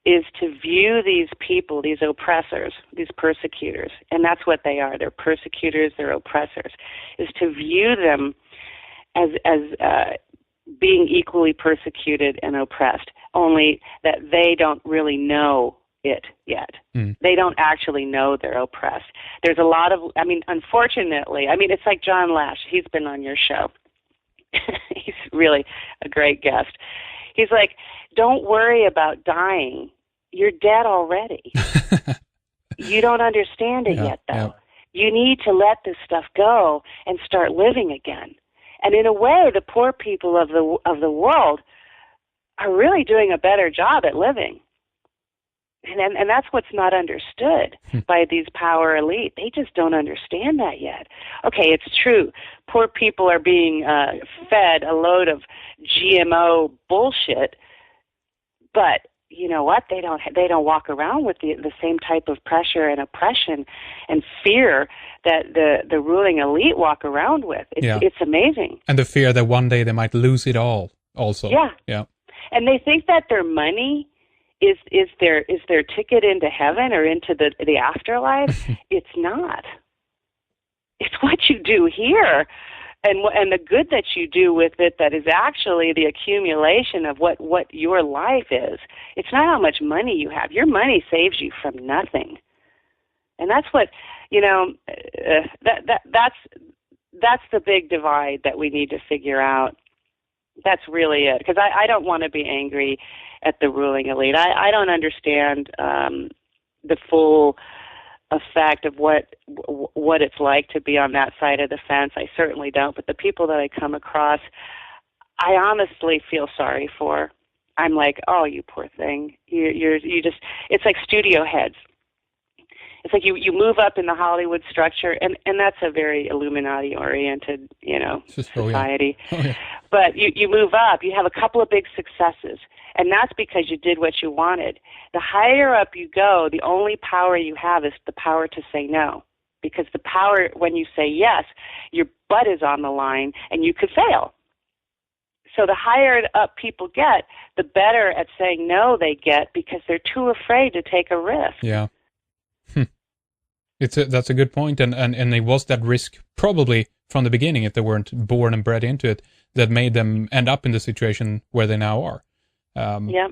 is to view these people, these oppressors, these persecutors, and that's what they are. They're persecutors, they're oppressors, is to view them as being equally persecuted and oppressed, only that they don't really know it yet. They don't actually know they're oppressed. There's a lot of, unfortunately, it's like John Lash. He's been on your show. He's really a great guest. He's like, don't worry about dying. You're dead already. You don't understand it yet, though. Yeah. You need to let this stuff go and start living again. And in a way, the poor people of the world are really doing a better job at living. And that's what's not understood by these power elite. They just don't understand that yet. Okay, it's true. Poor people are being fed a load of GMO bullshit, but you know what? They don't walk around with the same type of pressure and oppression and fear that the ruling elite walk around with. It's amazing. And the fear that one day they might lose it all also. Yeah. And they think that their money is their ticket into heaven or into the afterlife. It's not. It's what you do here. And the good that you do with it, that is actually the accumulation of what your life is. It's not how much money you have. Your money saves you from nothing. And that's what, that's the big divide that we need to figure out. That's really it. Because I don't want to be angry at the ruling elite. I don't understand the full effect of what it's like to be on that side of the fence. I certainly don't. But the people that I come across, I honestly feel sorry for. I'm like, oh, you poor thing. You just. It's like studio heads. It's like you move up in the Hollywood structure, and that's a very Illuminati-oriented, society. Oh, yeah. But you move up, you have a couple of big successes, and that's because you did what you wanted. The higher up you go, the only power you have is the power to say no. Because the power, when you say yes, your butt is on the line, and you could fail. So the higher up people get, the better at saying no they get, because they're too afraid to take a risk. Yeah. That's a good point, and it was that risk probably from the beginning, if they weren't born and bred into it, that made them end up in the situation where they now are.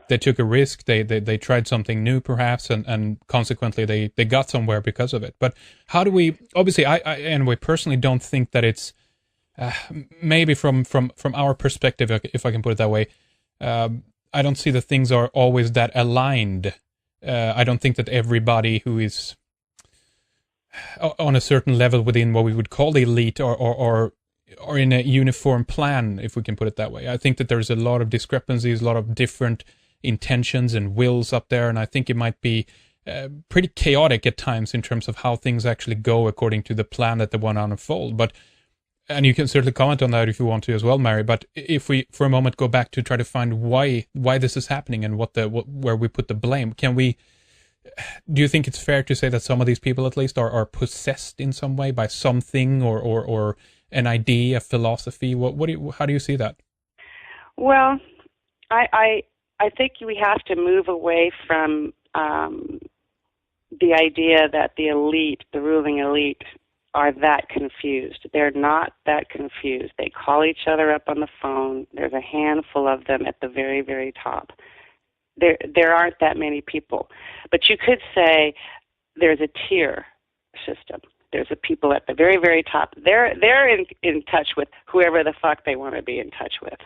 They took a risk, they tried something new perhaps, and consequently they got somewhere because of it. But how do we, obviously I anyway personally don't think that it's, maybe from our perspective, if I can put it that way, I don't see that things are always that aligned. I don't think that everybody who is on a certain level within what we would call the elite or in a uniform plan, if we can put it that way. I think that there's a lot of discrepancies, a lot of different intentions and wills up there, and I think it might be pretty chaotic at times in terms of how things actually go according to the plan that they want to unfold. And you can certainly comment on that if you want to as well, Mary. But if we, for a moment, go back to try to find why this is happening and where we put the blame, do you think it's fair to say that some of these people, at least, are possessed in some way by something or an idea, a philosophy? How do you see that? Well, I think we have to move away from the idea that the elite, the ruling elite, are that confused. They're not that confused. They call each other up on the phone. There's a handful of them at the very, very top. There aren't that many people. But you could say there's a tier system. There's a people at the very, very top. They're in touch with whoever the fuck they want to be in touch with.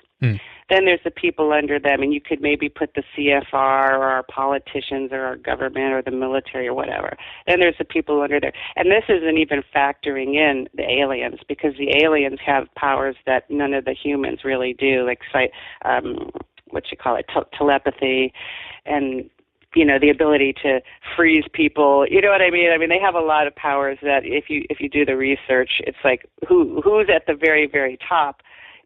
Then there's the people under them, and you could maybe put the CFR or our politicians or our government or the military or whatever. Then there's the people under there. And this isn't even factoring in the aliens, because the aliens have powers that none of the humans really do, like telepathy, and the ability to freeze people. You know what I mean? I mean, they have a lot of powers that if you do the research, it's like who's at the very, very top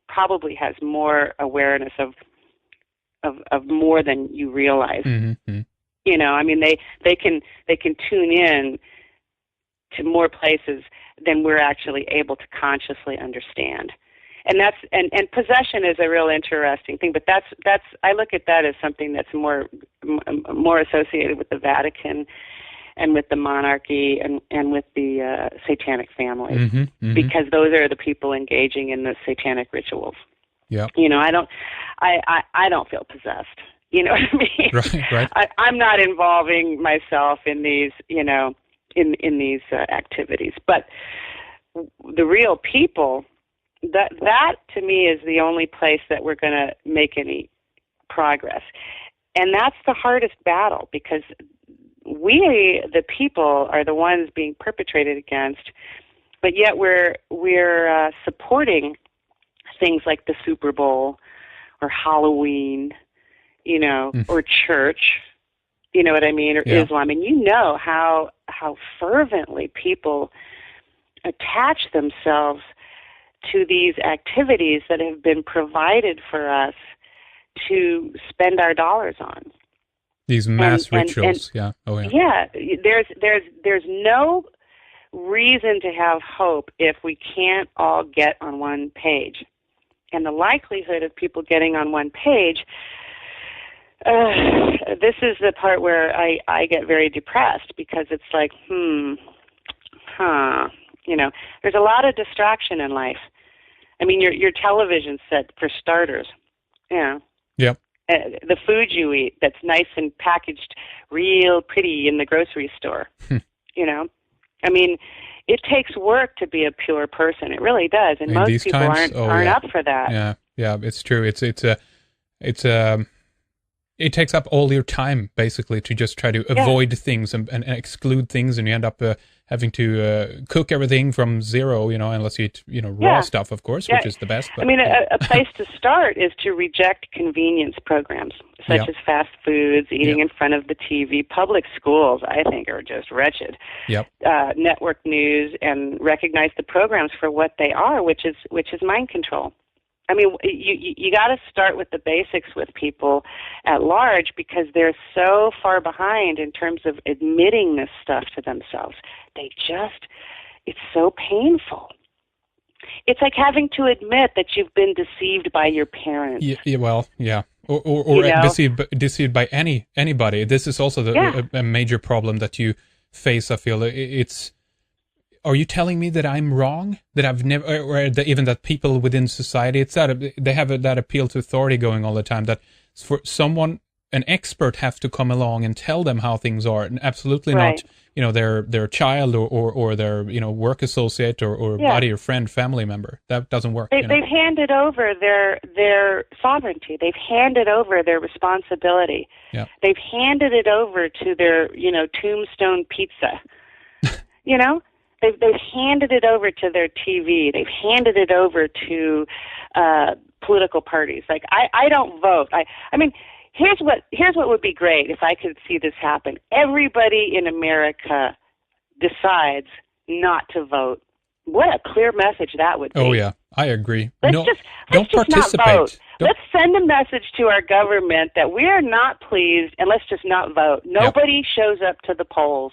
probably has more awareness of more than you realize. Mm-hmm. I mean, they can tune in to more places than we're actually able to consciously understand. And that's and possession is a real interesting thing, but that's I look at that as something that's more associated with the Vatican and with the monarchy and with the satanic families, because those are the people engaging in the satanic rituals. Yeah, I don't feel possessed. You know what I mean? Right. I'm not involving myself in these, in these activities, but the real people. That to me is the only place that we're going to make any progress. And that's the hardest battle, because we, the people, are the ones being perpetrated against, but yet we're supporting things like the Super Bowl or Halloween, or church, you know what I mean, or Islam. And how fervently people attach themselves to these activities that have been provided for us to spend our dollars on. These mass rituals, yeah. Oh, yeah. Yeah, there's no reason to have hope if we can't all get on one page. And the likelihood of people getting on one page, this is the part where I get very depressed, because it's like, there's a lot of distraction in life. I mean, your television set, for starters. Yep. The food you eat that's nice and packaged real pretty in the grocery store. I mean, it takes work to be a pure person. It really does, and most these people times, aren't up for that. Yeah, it's true. It takes up all your time basically to just try to avoid things and exclude things, and you end up having to cook everything from zero, unless you eat, raw stuff, of course, which is the best. But, I mean, a place to start is to reject convenience programs, such as fast foods, eating in front of the TV. Public schools, I think, are just wretched. Yep. Network news, and recognize the programs for what they are, which is mind control. I mean, you got to start with the basics with people at large, because they're so far behind in terms of admitting this stuff to themselves. It's so painful. It's like having to admit that you've been deceived by your parents. Or deceived by anybody. This is also a major problem that you face. I feel it's. Are you telling me that I'm wrong? That I've never, or that even that people within society, they have that appeal to authority going all the time. That for someone, an expert, have to come along and tell them how things are, and absolutely not, their child or their work associate or buddy or friend, family member. That doesn't work. They've handed over their sovereignty. They've handed over their responsibility. Yeah. They've handed it over to their tombstone pizza. They've handed it over to their TV. They've handed it over to political parties. Like, I don't vote. I mean, here's what would be great if I could see this happen. Everybody in America decides not to vote. What a clear message that would be. Oh yeah, I agree. Let's just participate. Not vote. Let's send a message to our government that we are not pleased, and let's just not vote. Nobody shows up to the polls.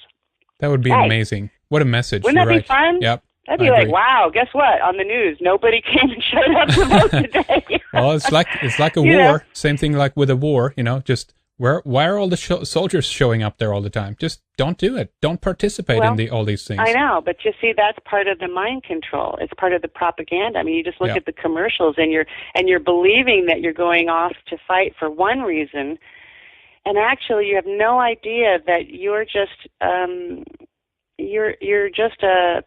That would be amazing. What a message. Wouldn't that be fun? Yep. That'd be like, wow, guess what? On the news, nobody came and showed up to vote today. Well, it's like a war. Same thing like with a war, just why are all the soldiers showing up there all the time? Just don't do it. Don't participate in all these things. I know, but you see, that's part of the mind control. It's part of the propaganda. I mean, you just look at the commercials, and you're believing that you're going off to fight for one reason, and actually you have no idea that you're just you're just an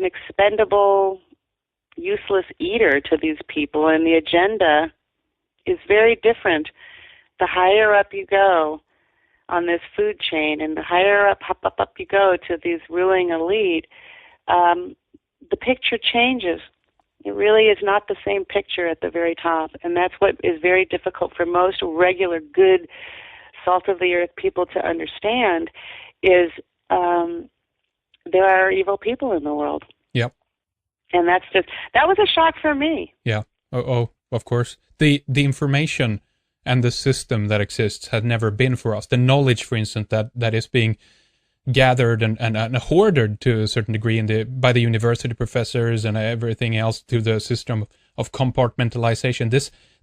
expendable, useless eater to these people, and the agenda is very different. The higher up you go on this food chain, and the higher up you go to these ruling elite, the picture changes. It really is not the same picture at the very top, and that's what is very difficult for most regular, good, salt-of-the-earth people to understand, is there are evil people in the world. Yep. And that was a shock for me. Yeah. Oh, of course. The information and the system that exists had never been for us. The knowledge, for instance, that is being gathered and hoarded to a certain degree by the university professors and everything else through the system of compartmentalization.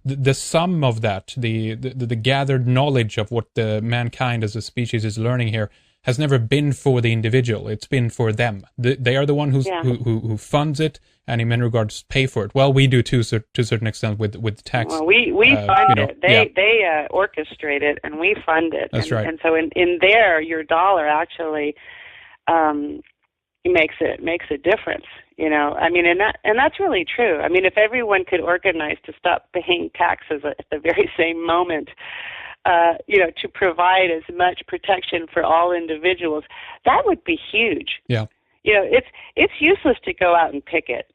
The sum of that, the gathered knowledge of what the mankind as a species is learning here, has never been for the individual. It's been for them. They are the one who funds it, and in many regards pay for it. Well, we do too, to a certain extent with tax. Well, we fund it. They orchestrate it, and we fund it. That's right. And so in there, your dollar actually makes a difference. I mean, and that's really true. I mean, if everyone could organize to stop paying taxes at the very same moment, to provide as much protection for all individuals, that would be huge. Yeah. It's useless to go out and picket.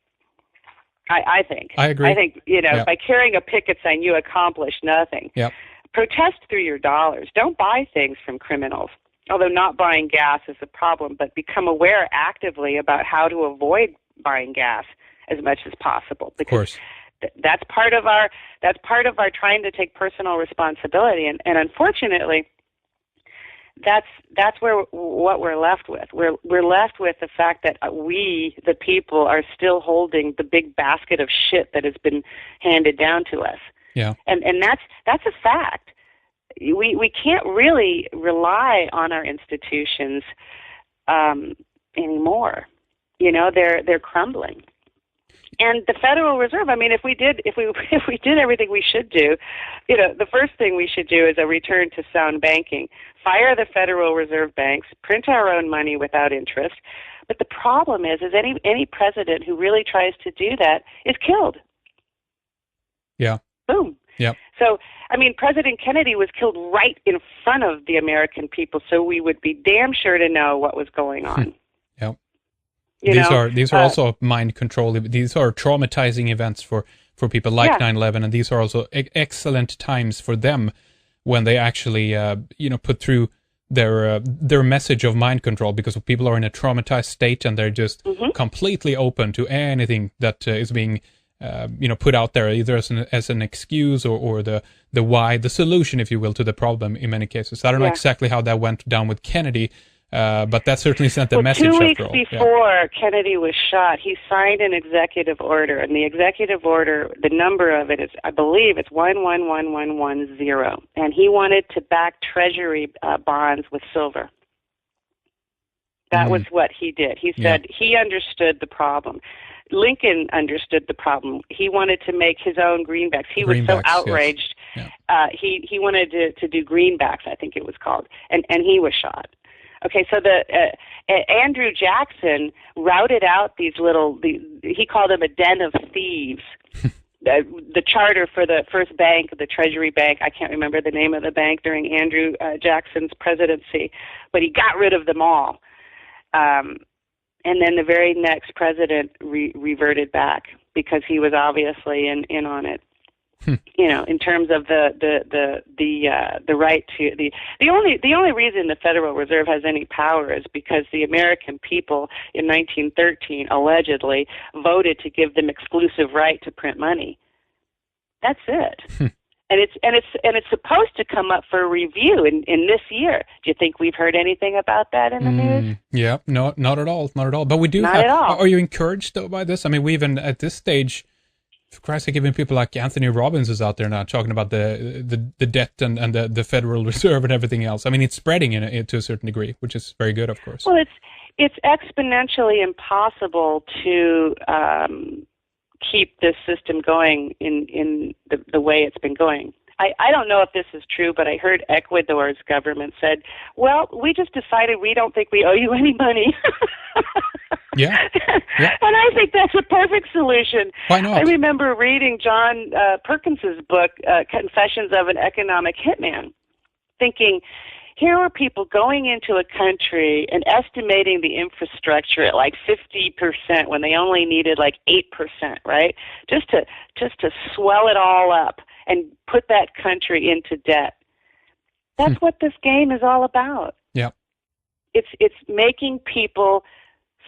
I think. I agree. I think, by carrying a picket sign, you accomplish nothing. Yeah. Protest through your dollars. Don't buy things from criminals. Although not buying gas is a problem, but become aware actively about how to avoid buying gas as much as possible. Because of course. That's part of our trying to take personal responsibility, and unfortunately, that's what we're left with. We're left with the fact that we, the people, are still holding the big basket of shit that has been handed down to us. Yeah, and that's a fact. We can't really rely on our institutions anymore. They're crumbling. And the Federal Reserve, I mean, if we did everything we should do, the first thing we should do is a return to sound banking. Fire the Federal Reserve banks, print our own money without interest. But the problem is any president who really tries to do that is killed. Yeah. Boom. Yep. So, I mean, President Kennedy was killed right in front of the American people, so we would be damn sure to know what was going on. Yep. These These are also mind control. These are traumatizing events for people like 9/11, and these are also excellent times for them when they actually put through their message of mind control, because people are in a traumatized state and they're just completely open to anything that is being put out there, either as an excuse or the solution, if you will, to the problem in many cases. I don't know exactly how that went down with Kennedy, but that certainly sent the message. 2 weeks before Kennedy was shot, he signed an executive order, and the executive order, the number of it is, I believe, it's 111110, and he wanted to back Treasury bonds with silver. That was what he did. He said he understood the problem. Lincoln understood the problem. He wanted to make his own greenbacks. He was so outraged. Yes. Yeah. He wanted to do greenbacks, I think it was called, and he was shot. Okay, so Andrew Jackson routed out these he called them a den of thieves. The charter for the first bank, the Treasury Bank, I can't remember the name of the bank during Andrew Jackson's presidency, but he got rid of them all. And then the very next president reverted back because he was obviously in on it. In terms of the right to the only reason the Federal Reserve has any power is because the American people in 1913 allegedly voted to give them exclusive right to print money. That's it. And it's supposed to come up for review in this year. Do you think we've heard anything about that in the news? Yeah, no, not at all. But we do. Not at all. Are you encouraged though by this? I mean, we even at this stage, for Christ's sake, even people like Anthony Robbins is out there now talking about the debt and the Federal Reserve and everything else. I mean, it's spreading to a certain degree, which is very good, of course. Well, it's exponentially impossible to keep this system going in the way it's been going. I don't know if this is true, but I heard Ecuador's government said, well, we just decided we don't think we owe you any money. Yeah. And I think that's a perfect solution. Why not? I remember reading John Perkins's book, Confessions of an Economic Hitman, thinking, here were people going into a country and estimating the infrastructure at like 50% when they only needed like 8%, right? Just to swell it all up and put that country into debt. That's what this game is all about. Yeah. It's making people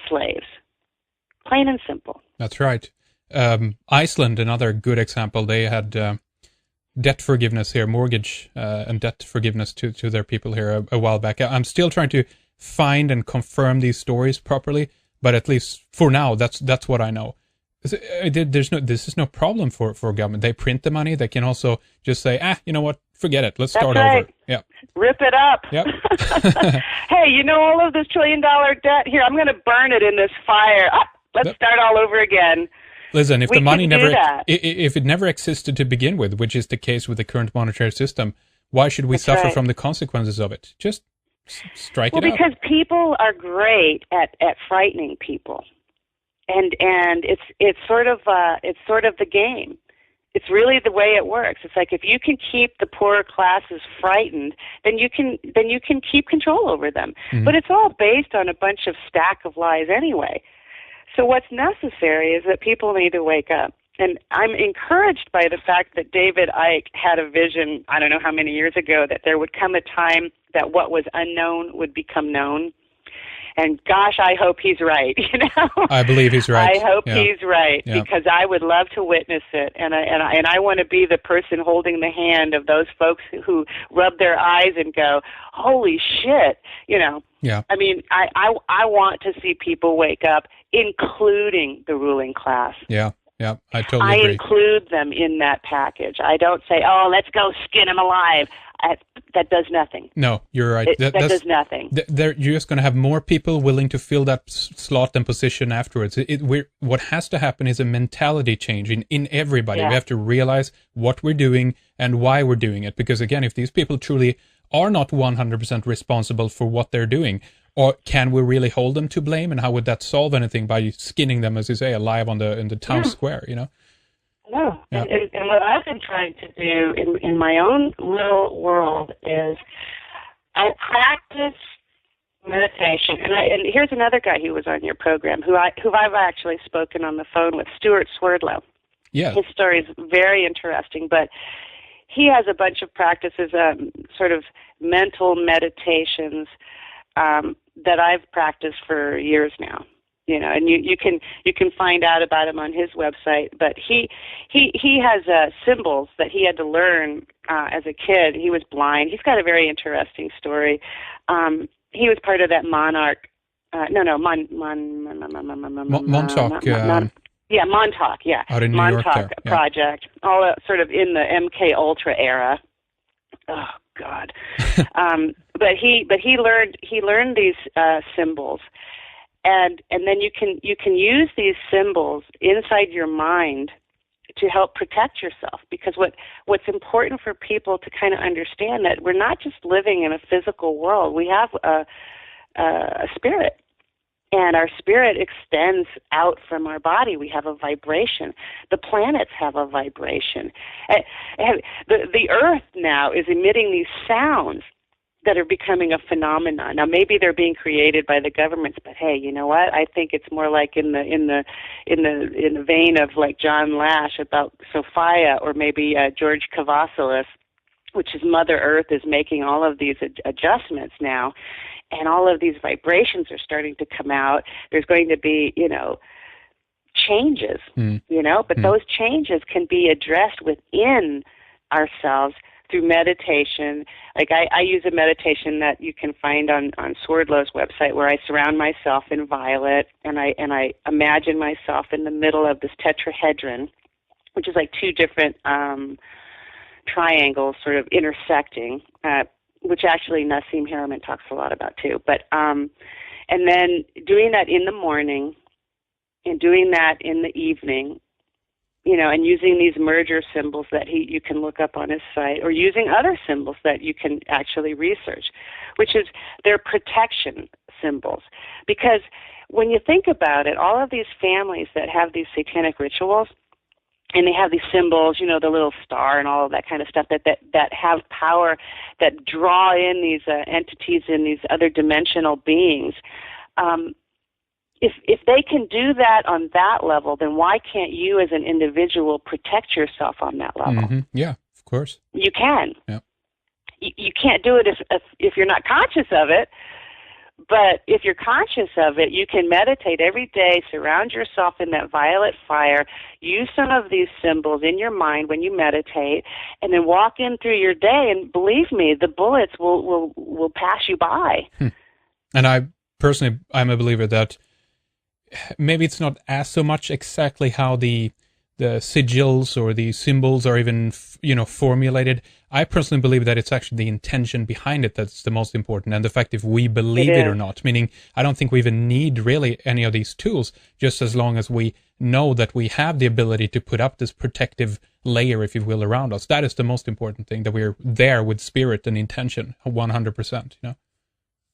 slaves. Plain and simple. That's right. Iceland, another good example, they had debt forgiveness here, mortgage and debt forgiveness to their people here a while back. I'm still trying to find and confirm these stories properly, but at least for now, that's what I know. This is no problem for government. They print the money. They can also just say, you know what, forget it. Let's start over. Yeah. Rip it up. Yep. Hey, all of this $1 trillion debt? Here, I'm going to burn it in this fire. Let's start all over again. Listen, if the money if it never existed to begin with, which is the case with the current monetary system, why should we suffer from the consequences of it? Just strike it out. Well, because people are great at frightening people, and it's sort of the game. It's really the way it works. It's like if you can keep the poorer classes frightened, then you can keep control over them. Mm-hmm. But it's all based on a bunch of stack of lies anyway. So what's necessary is that people need to wake up. And I'm encouraged by the fact that David Icke had a vision, I don't know how many years ago, that there would come a time that what was unknown would become known. And gosh, I hope he's right. I believe he's right. I hope he's right because I would love to witness it, and I want to be the person holding the hand of those folks who rub their eyes and go, "Holy shit!" Yeah. I mean, I want to see people wake up, including the ruling class. Yeah. Yeah, I totally agree. I include them in that package. I don't say, "Oh, let's go skin them alive." that does nothing. No, you're right. That does nothing. You're just going to have more people willing to fill that slot and position afterwards. What has to happen is a mentality change in everybody. Yeah. We have to realize what we're doing and why we're doing it. Because again, if these people truly are not 100% responsible for what they're doing, or can we really hold them to blame? And how would that solve anything by skinning them, as you say, alive in the town square? No. Yeah. And what I've been trying to do in my own little world is I practice meditation. And here's another guy who was on your program who I've actually spoken on the phone with, Stewart Swerdlow. Yeah. His story is very interesting, but he has a bunch of practices, sort of mental meditations that I've practiced for years now. And you can find out about him on his website. But he has symbols that he had to learn as a kid. He was blind. He's got a very interesting story. He was part of that Montauk. Montauk. Yeah, out in New Montauk York there. project. All sort of in the MK Ultra era. Oh God. But he learned these symbols. And then you can use these symbols inside your mind to help protect yourself, because what's important for people to kind of understand that we're not just living in a physical world. We have a spirit, and our spirit extends out from our body. We have a vibration. The planets have a vibration. The Earth now is emitting these sounds that are becoming a phenomenon. Now, maybe they're being created by the governments, but hey, you know what? I think it's more like in the vein of like John Lash about Sophia, or maybe George Kavasilis, which is Mother Earth is making all of these adjustments now, and all of these vibrations are starting to come out. There's going to be, changes, but those changes can be addressed within ourselves through meditation. Like I use a meditation that you can find on Swerdlow's website, where I surround myself in violet, and I imagine myself in the middle of this tetrahedron, which is like two different triangles sort of intersecting, which actually Nassim Haramein talks a lot about too. But and then doing that in the morning and doing that in the evening, and using these merger symbols that you can look up on his site, or using other symbols that you can actually research, which is their protection symbols. Because when you think about it, all of these families that have these satanic rituals, and they have these symbols, the little star and all of that kind of stuff that have power, that draw in these entities and these other dimensional beings, if they can do that on that level, then why can't you as an individual protect yourself on that level? Mm-hmm. Yeah, of course. You can. Yeah. You can't do it if you're not conscious of it. But if you're conscious of it, you can meditate every day, surround yourself in that violet fire, use some of these symbols in your mind when you meditate, and then walk in through your day, and believe me, the bullets will pass you by. And I'm a believer that maybe it's not as so much exactly how the sigils or the symbols are even, formulated. I personally believe that it's actually the intention behind it that's the most important, and the fact if we believe it or not. Meaning, I don't think we even need really any of these tools, just as long as we know that we have the ability to put up this protective layer, if you will, around us. That is the most important thing, that we're there with spirit and intention, 100%.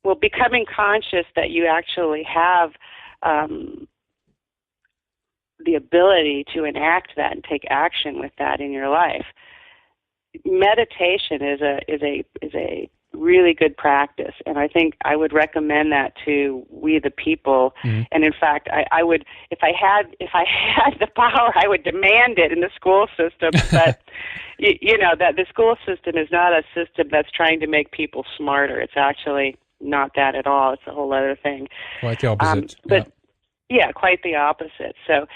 Well, becoming conscious that you actually have the ability to enact that and take action with that in your life. Meditation is a really good practice, and I think I would recommend that to we the people. Mm-hmm. And in fact, I would, if I had the power, I would demand it in the school system. But that the school system is not a system that's trying to make people smarter. It's actually not that at all. It's a whole other thing. Quite the opposite. Yeah, quite the opposite. So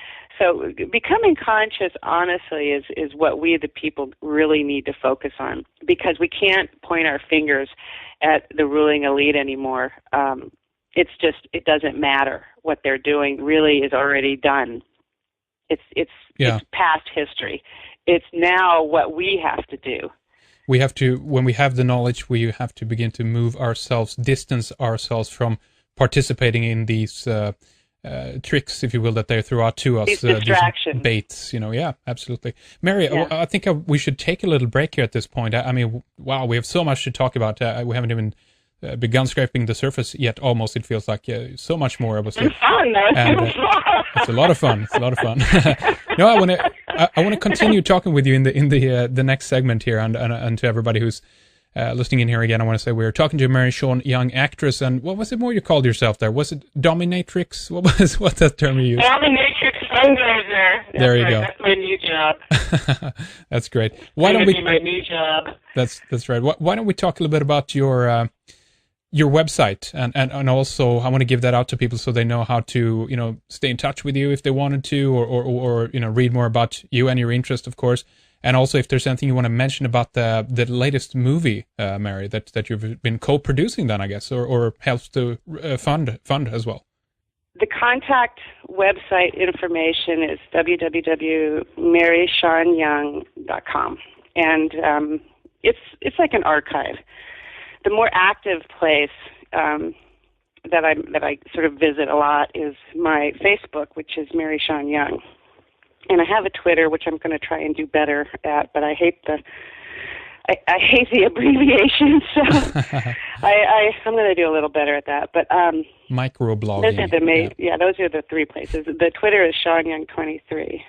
becoming conscious, honestly, is what we, the people, really need to focus on, because we can't point our fingers at the ruling elite anymore. It doesn't matter. What they're doing really is already done. It's past history. It's now what we have to do. we have to, when we have the knowledge, we have to begin to distance ourselves from participating in these tricks, if you will, that they throw out to us. These distractions. These baits, Yeah, absolutely. Mary, Yeah. I think we should take a little break here at this point. I mean, wow, we have so much to talk about. We haven't even begun scraping the surface yet. Almost, it feels like so much more. It's fun, though. It's a lot of fun. It's a lot of fun. No, I want to continue talking with you in the next segment here, and to everybody who's listening in here again. I want to say we're talking to Mary Sean Young, actress, and what was it more you called yourself there? Was it dominatrix? What's that term you used? Dominatrix fundraiser. There you go. That's my new job. That's great. Why don't we? My new job. That's right. Why don't we talk a little bit about your website, and also I want to give that out to people so they know how to stay in touch with you if they wanted to, or read more about you and your interest, of course, and also if there's anything you want to mention about the latest movie, Mary, that you've been co-producing then, I guess, or helps to fund as well. The contact website information is www.maryseanyoung.com, and it's like an archive. The more active place that I sort of visit a lot is my Facebook, which is Mary Sean Young, and I have a Twitter, which I'm going to try and do better at, but I hate the abbreviation, so I'm going to do a little better at that. But microblogging. Those are those are the three places. The Twitter is Sean Young 23.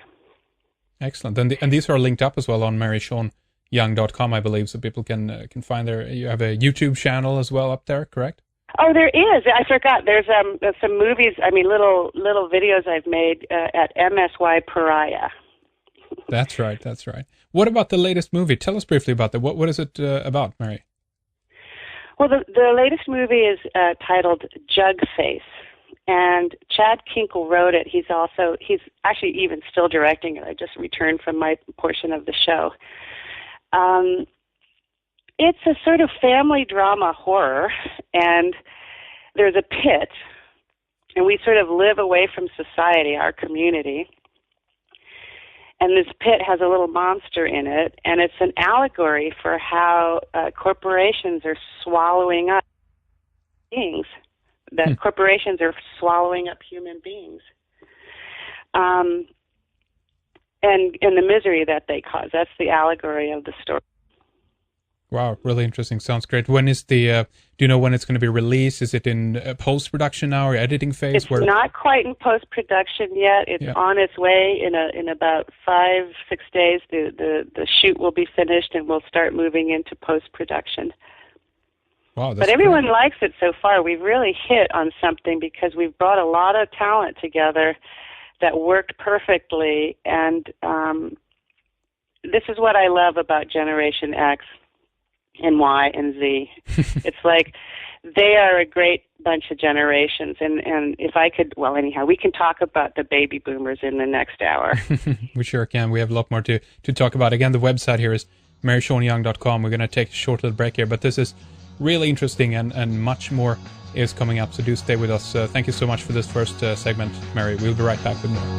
Excellent, and these are linked up as well on MarySeanYoung.com, I believe, so people can find there. You have a YouTube channel as well up there, correct? Oh, there is. I forgot. There's some movies. I mean, little videos I've made at MSY Pariah. That's right. What about the latest movie? Tell us briefly about that. What is it about, Mary? Well, the latest movie is titled Jug Face, and Chad Kinkle wrote it. He's actually even still directing it. I just returned from my portion of the show. It's a sort of family drama horror, and there's a pit, and we sort of live away from society, our community. And this pit has a little monster in it, and it's an allegory for how corporations are swallowing up beings, that corporations are swallowing up human beings. And the misery that they cause. That's the allegory of the story. Wow, really interesting. Sounds great. When is do you know when it's going to be released? Is it in post-production now or editing phase? It's not quite in post-production yet. It's on its way. In about 5-6 days, the shoot will be finished and we'll start moving into post-production. Wow, that's but everyone likes it so far. We've really hit on something because we've brought a lot of talent together that worked perfectly, and this is what I love about Generation X and Y and Z. It's like they are a great bunch of generations, and if I could, well, anyhow, we can talk about the baby boomers in the next hour. We sure can. We have a lot more to talk about. Again, the website here is MarySeanYoung.com. We're going to take a short little break here, but this is really interesting, and much more is coming up, so do stay with us. Thank you so much for this first segment, Mary. We'll be right back with more.